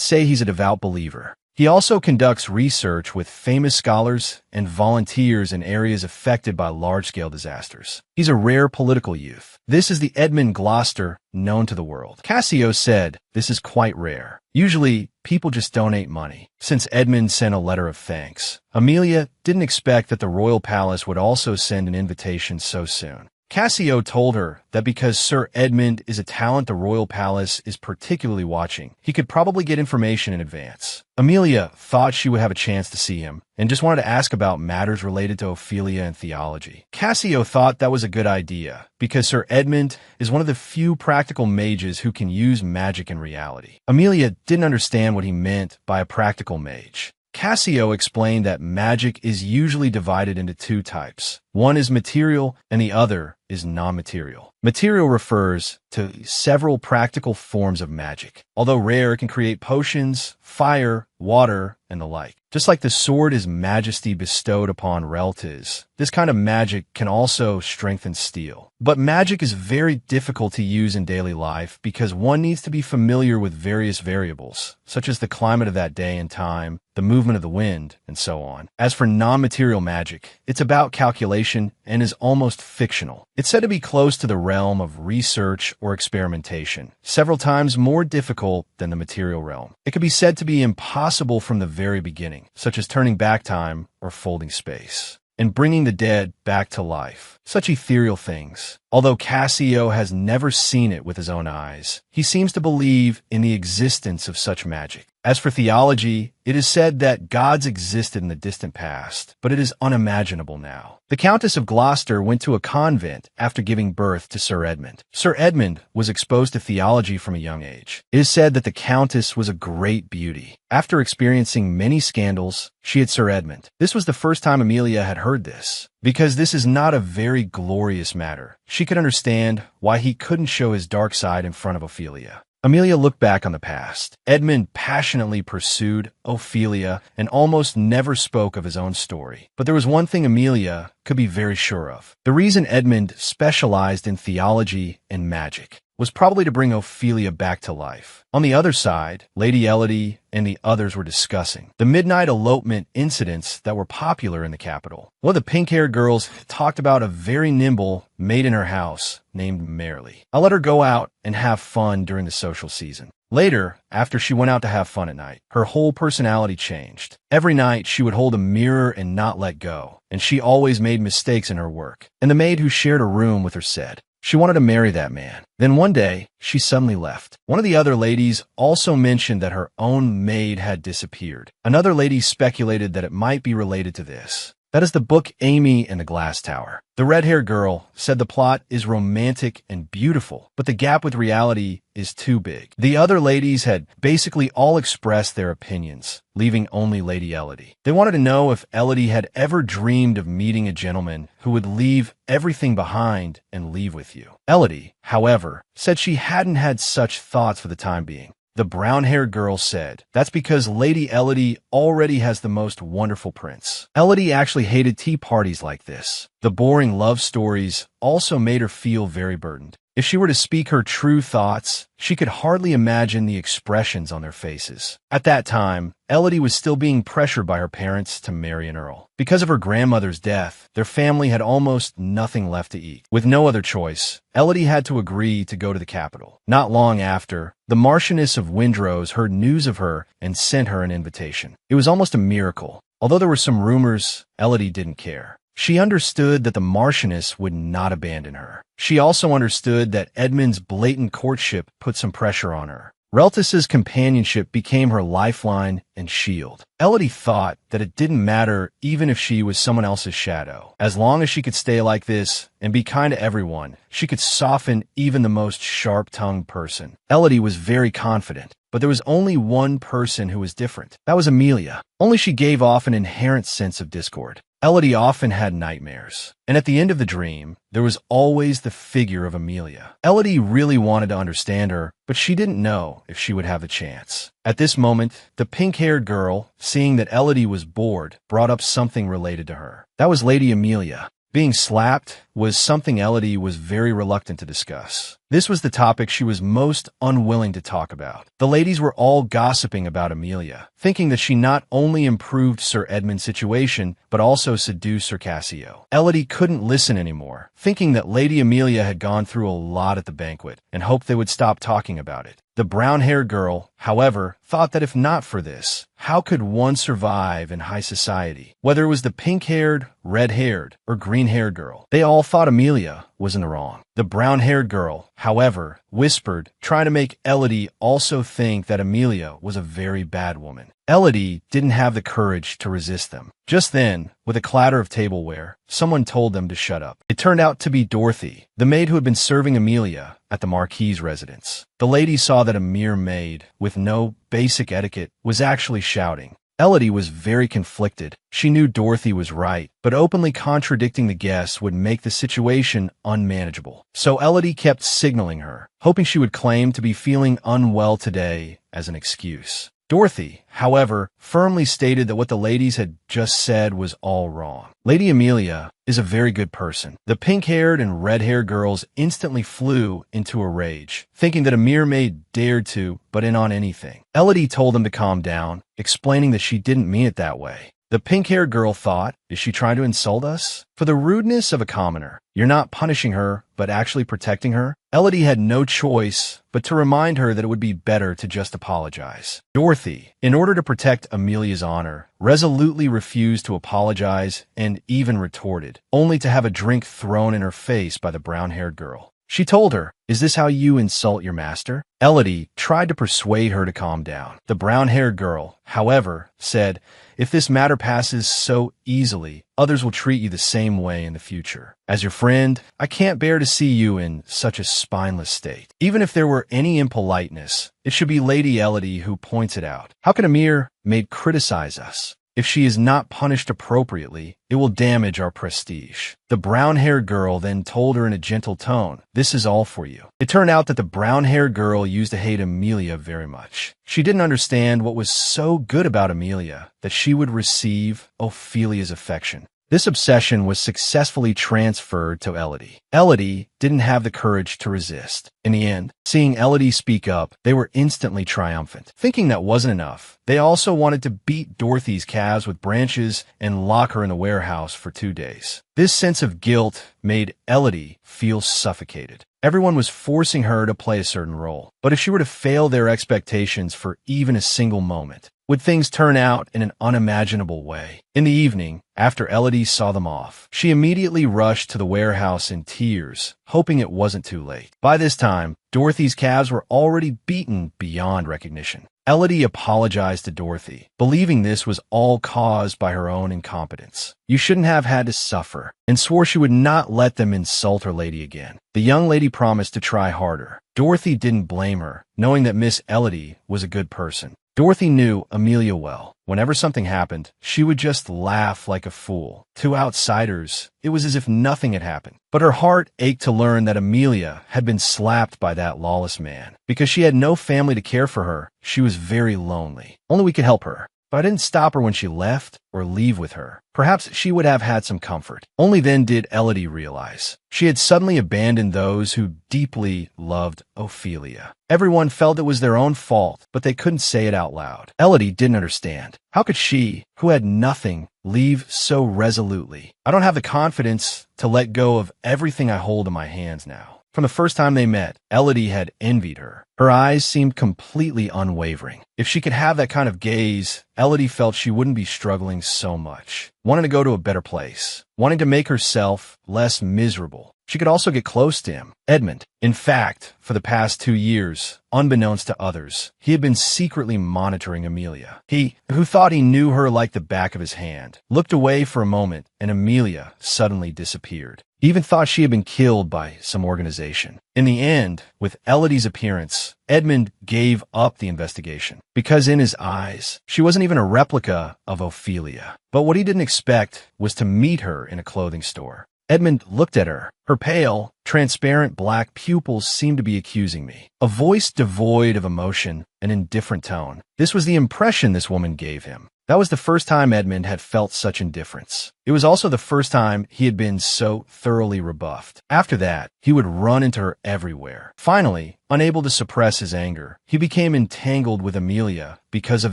say he's a devout believer. He also conducts research with famous scholars and volunteers in areas affected by large-scale disasters. He's a rare political youth. This is the Edmund Gloucester known to the world. Cassio said this is quite rare. Usually, people just donate money. Since Edmund sent a letter of thanks, Amelia didn't expect that the royal palace would also send an invitation so soon. Cassio told her that because Sir Edmund is a talent the royal palace is particularly watching, he could probably get information in advance. Amelia thought she would have a chance to see him and just wanted to ask about matters related to Ophelia and theology. Cassio thought that was a good idea because Sir Edmund is one of the few practical mages who can use magic in reality. Amelia didn't understand what he meant by a practical mage. Cassio explained that magic is usually divided into two types. One is material and the other is non-material. Material refers to several practical forms of magic. Although rare, it can create potions, fire, water, and the like. Just like the sword is majesty bestowed upon relatives, this kind of magic can also strengthen steel. But magic is very difficult to use in daily life because one needs to be familiar with various variables, such as the climate of that day and time, the movement of the wind, and so on. As for non-material magic, it's about calculation and is almost fictional. It's said to be close to the realm of research or experimentation, several times more difficult than the material realm. It could be said to be impossible from the very beginning, such as turning back time or folding space, and bringing the dead back to life, such ethereal things. Although Cassio has never seen it with his own eyes, he seems to believe in the existence of such magic. As for theology, it is said that gods existed in the distant past, but it is unimaginable now. The Countess of Gloucester went to a convent after giving birth to Sir Edmund. Sir Edmund was exposed to theology from a young age. It is said that the Countess was a great beauty. After experiencing many scandals, she had Sir Edmund. This was the first time Amelia had heard this. Because this is not a very glorious matter, she could understand why he couldn't show his dark side in front of Ophelia. Amelia looked back on the past. Edmund passionately pursued Ophelia and almost never spoke of his own story. But there was one thing Amelia could be very sure of. The reason Edmund specialized in theology and magic was probably to bring Ophelia back to life. On the other side, Lady Elodie and the others were discussing the midnight elopement incidents that were popular in the capital. One of the pink-haired girls talked about a very nimble maid in her house named Merrily. I let her go out and have fun during the social season. Later, after she went out to have fun at night, her whole personality changed. Every night, she would hold a mirror and not let go, and she always made mistakes in her work. And the maid who shared a room with her said she wanted to marry that man. Then one day, she suddenly left. One of the other ladies also mentioned that her own maid had disappeared. Another lady speculated that it might be related to this. That is the book Amy and the Glass Tower. The red-haired girl said the plot is romantic and beautiful, but the gap with reality is too big. The other ladies had basically all expressed their opinions, leaving only Lady Elodie. They wanted to know if Elodie had ever dreamed of meeting a gentleman who would leave everything behind and leave with you. Elodie, however, said she hadn't had such thoughts for the time being. The brown-haired girl said, that's because Lady Elodie already has the most wonderful prince. Elodie actually hated tea parties like this. The boring love stories also made her feel very burdened. If she were to speak her true thoughts, she could hardly imagine the expressions on their faces. At that time, Elodie was still being pressured by her parents to marry an earl. Because of her grandmother's death, their family had almost nothing left to eat. With no other choice, Elodie had to agree to go to the capital. Not long after, the Marchioness of Windrose heard news of her and sent her an invitation. It was almost a miracle. Although there were some rumors, Elodie didn't care. She understood that the Marchioness would not abandon her. She also understood that Edmund's blatant courtship put some pressure on her. Reltis's companionship became her lifeline and shield. Elodie thought that it didn't matter even if she was someone else's shadow. As long as she could stay like this and be kind to everyone, she could soften even the most sharp-tongued person. Elodie was very confident, but there was only one person who was different. That was Amelia. Only she gave off an inherent sense of discord. Elodie often had nightmares, and at the end of the dream, there was always the figure of Amelia. Elodie really wanted to understand her, but she didn't know if she would have the chance. At this moment, the pink-haired girl, seeing that Elodie was bored, brought up something related to her. That was Lady Amelia. Being slapped was something Elodie was very reluctant to discuss. This was the topic she was most unwilling to talk about. The ladies were all gossiping about Amelia, thinking that she not only improved Sir Edmund's situation, but also seduced Sir Cassio. Elodie couldn't listen anymore, thinking that Lady Amelia had gone through a lot at the banquet, and hoped they would stop talking about it. The brown-haired girl, however, thought that if not for this, how could one survive in high society? Whether it was the pink-haired, red-haired, or green-haired girl, they all thought Amelia was in the wrong. The brown-haired girl, however, whispered, trying to make Elodie also think that Amelia was a very bad woman. Elodie didn't have the courage to resist them. Just then, with a clatter of tableware, someone told them to shut up. It turned out to be Dorothy, the maid who had been serving Amelia at the Marquis's residence. The lady saw that a mere maid, with no basic etiquette, was actually shouting. Elodie was very conflicted. She knew Dorothy was right, but openly contradicting the guests would make the situation unmanageable. So Elodie kept signaling her, hoping she would claim to be feeling unwell today as an excuse. Dorothy, however, firmly stated that what the ladies had just said was all wrong. Lady Amelia is a very good person. The pink-haired and red-haired girls instantly flew into a rage, thinking that a mere maid dared to butt in on anything. Elodie told them to calm down, explaining that she didn't mean it that way. The pink-haired girl thought, is she trying to insult us? For the rudeness of a commoner, you're not punishing her, but actually protecting her? Elodie had no choice but to remind her that it would be better to just apologize. Dorothy, in order to protect Amelia's honor, resolutely refused to apologize and even retorted, only to have a drink thrown in her face by the brown-haired girl. She told her, is this how you insult your master? Elodie tried to persuade her to calm down. The brown-haired girl, however, said, if this matter passes so easily, others will treat you the same way in the future. As your friend, I can't bear to see you in such a spineless state. Even if there were any impoliteness, it should be Lady Elodie who points it out. How can a mere maid criticize us? If she is not punished appropriately, it will damage our prestige. The brown-haired girl then told her in a gentle tone, "This is all for you." It turned out that the brown-haired girl used to hate Amelia very much. She didn't understand what was so good about Amelia that she would receive Ophelia's affection. This obsession was successfully transferred to Elodie. Elodie didn't have the courage to resist. In the end, seeing Elodie speak up, they were instantly triumphant. Thinking that wasn't enough, they also wanted to beat Dorothy's calves with branches and lock her in the warehouse for 2 days. This sense of guilt made Elodie feel suffocated. Everyone was forcing her to play a certain role. But if she were to fail their expectations for even a single moment, would things turn out in an unimaginable way? In the evening, after Elodie saw them off, she immediately rushed to the warehouse in tears, hoping it wasn't too late. By this time, Dorothy's calves were already beaten beyond recognition. Elodie apologized to Dorothy, believing this was all caused by her own incompetence. "You shouldn't have had to suffer," and swore she would not let them insult her lady again. The young lady promised to try harder. Dorothy didn't blame her, knowing that Miss Elodie was a good person. Dorothy knew Amelia well. Whenever something happened, she would just laugh like a fool. To outsiders, it was as if nothing had happened. But her heart ached to learn that Amelia had been slapped by that lawless man. Because she had no family to care for her, she was very lonely. Only we could help her. But I didn't stop her when she left or leave with her. Perhaps she would have had some comfort. Only then did Elodie realize. She had suddenly abandoned those who deeply loved Ophelia. Everyone felt it was their own fault, but they couldn't say it out loud. Elodie didn't understand. How could she, who had nothing, leave so resolutely? "I don't have the confidence to let go of everything I hold in my hands now." From the first time they met, Elodie had envied her. Her eyes seemed completely unwavering. If she could have that kind of gaze, Elodie felt she wouldn't be struggling so much. Wanting to go to a better place. Wanting to make herself less miserable. She could also get close to him, Edmund. In fact, for the past 2 years, unbeknownst to others, he had been secretly monitoring Amelia. He, who thought he knew her like the back of his hand, looked away for a moment, and Amelia suddenly disappeared. He even thought she had been killed by some organization. In the end, with Elodie's appearance, Edmund gave up the investigation, because in his eyes, she wasn't even a replica of Ophelia. But what he didn't expect was to meet her in a clothing store. Edmund looked at her. Her pale, transparent black pupils seemed to be accusing me. A voice devoid of emotion, an indifferent tone. This was the impression this woman gave him. That was the first time Edmund had felt such indifference. It was also the first time he had been so thoroughly rebuffed. After that, he would run into her everywhere. Finally, unable to suppress his anger, he became entangled with Amelia because of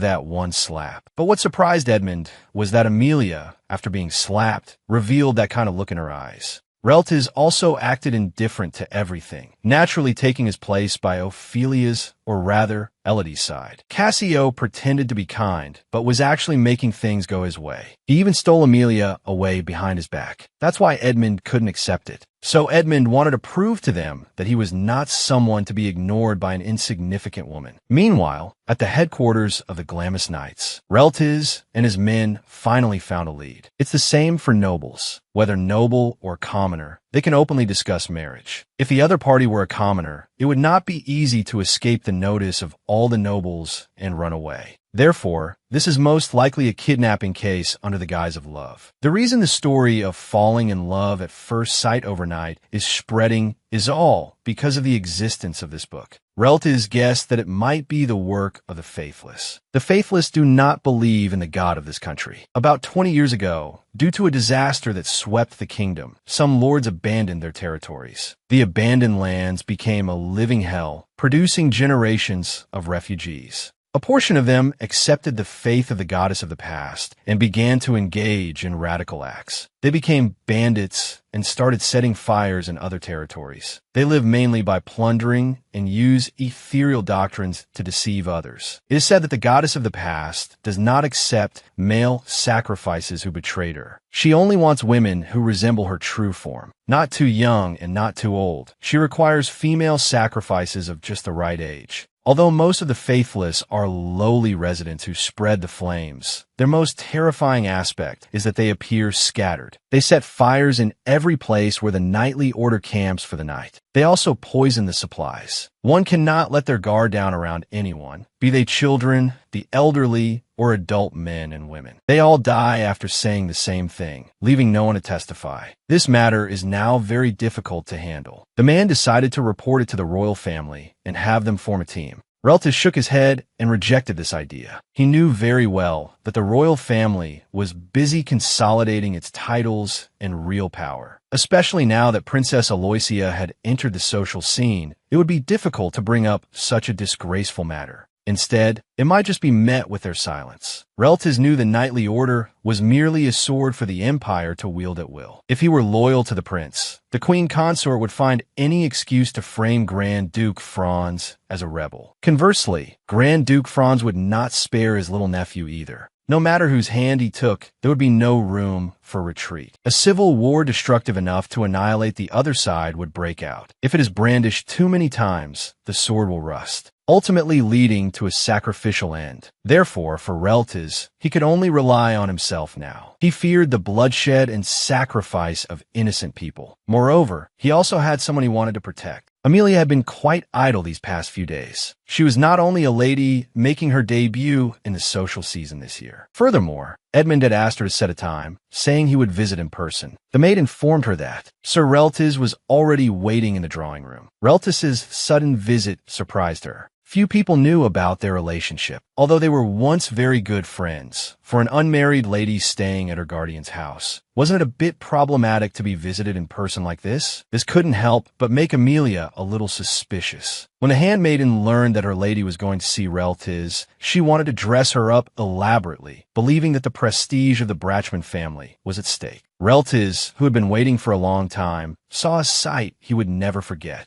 that one slap. But what surprised Edmund was that Amelia, after being slapped, revealed that kind of look in her eyes. Reltiz also acted indifferent to everything, naturally taking his place by Ophelia's, or rather, Elodie's side. Cassio pretended to be kind, but was actually making things go his way. He even stole Amelia away behind his back. That's why Edmund couldn't accept it. So Edmund wanted to prove to them that he was not someone to be ignored by an insignificant woman. Meanwhile, at the headquarters of the Glamis Knights, Reltiz and his men finally found a lead. It's the same for nobles. Whether noble or commoner, they can openly discuss marriage. If the other party were a commoner, it would not be easy to escape the notice of all the nobles and run away. Therefore, this is most likely a kidnapping case under the guise of love. The reason the story of falling in love at first sight overnight is spreading is all because of the existence of this book. Reltiz guessed that it might be the work of the faithless. The faithless do not believe in the God of this country. About 20 years ago, due to a disaster that swept the kingdom, some lords abandoned their territories. The abandoned lands became a living hell, producing generations of refugees. A portion of them accepted the faith of the goddess of the past and began to engage in radical acts. They became bandits and started setting fires in other territories. They live mainly by plundering and use ethereal doctrines to deceive others. It is said that the goddess of the past does not accept male sacrifices who betrayed her. She only wants women who resemble her true form. Not too young and not too old. She requires female sacrifices of just the right age. Although most of the faithless are lowly residents who spread the flames, their most terrifying aspect is that they appear scattered. They set fires in every place where the nightly order camps for the night. They also poison the supplies. One cannot let their guard down around anyone, be they children, the elderly, or adult men and women. They all die after saying the same thing, leaving no one to testify. This matter is now very difficult to handle. The man decided to report it to the royal family and have them form a team. Reltis shook his head and rejected this idea. He knew very well that the royal family was busy consolidating its titles and real power. Especially now that Princess Aloysia had entered the social scene, it would be difficult to bring up such a disgraceful matter. Instead, it might just be met with their silence. Reltis knew the knightly order was merely a sword for the empire to wield at will. If he were loyal to the prince, the queen consort would find any excuse to frame Grand Duke Franz as a rebel. Conversely, Grand Duke Franz would not spare his little nephew either. No matter whose hand he took, there would be no room for retreat. A civil war destructive enough to annihilate the other side would break out. If it is brandished too many times, the sword will rust, ultimately leading to a sacrificial end. Therefore, for Reltis, he could only rely on himself now. He feared the bloodshed and sacrifice of innocent people. Moreover, he also had someone he wanted to protect. Amelia had been quite idle these past few days. She was not only a lady making her debut in the social season this year. Furthermore, Edmund had asked her to set a time, saying he would visit in person. The maid informed her that Sir Reltis was already waiting in the drawing room. Reltis's sudden visit surprised her. Few people knew about their relationship, although they were once very good friends. For an unmarried lady staying at her guardian's house, wasn't it a bit problematic to be visited in person like this? This couldn't help but make Amelia a little suspicious. When the handmaiden learned that her lady was going to see Reltis, she wanted to dress her up elaborately, believing that the prestige of the Bratchman family was at stake. Reltis, who had been waiting for a long time, saw a sight he would never forget.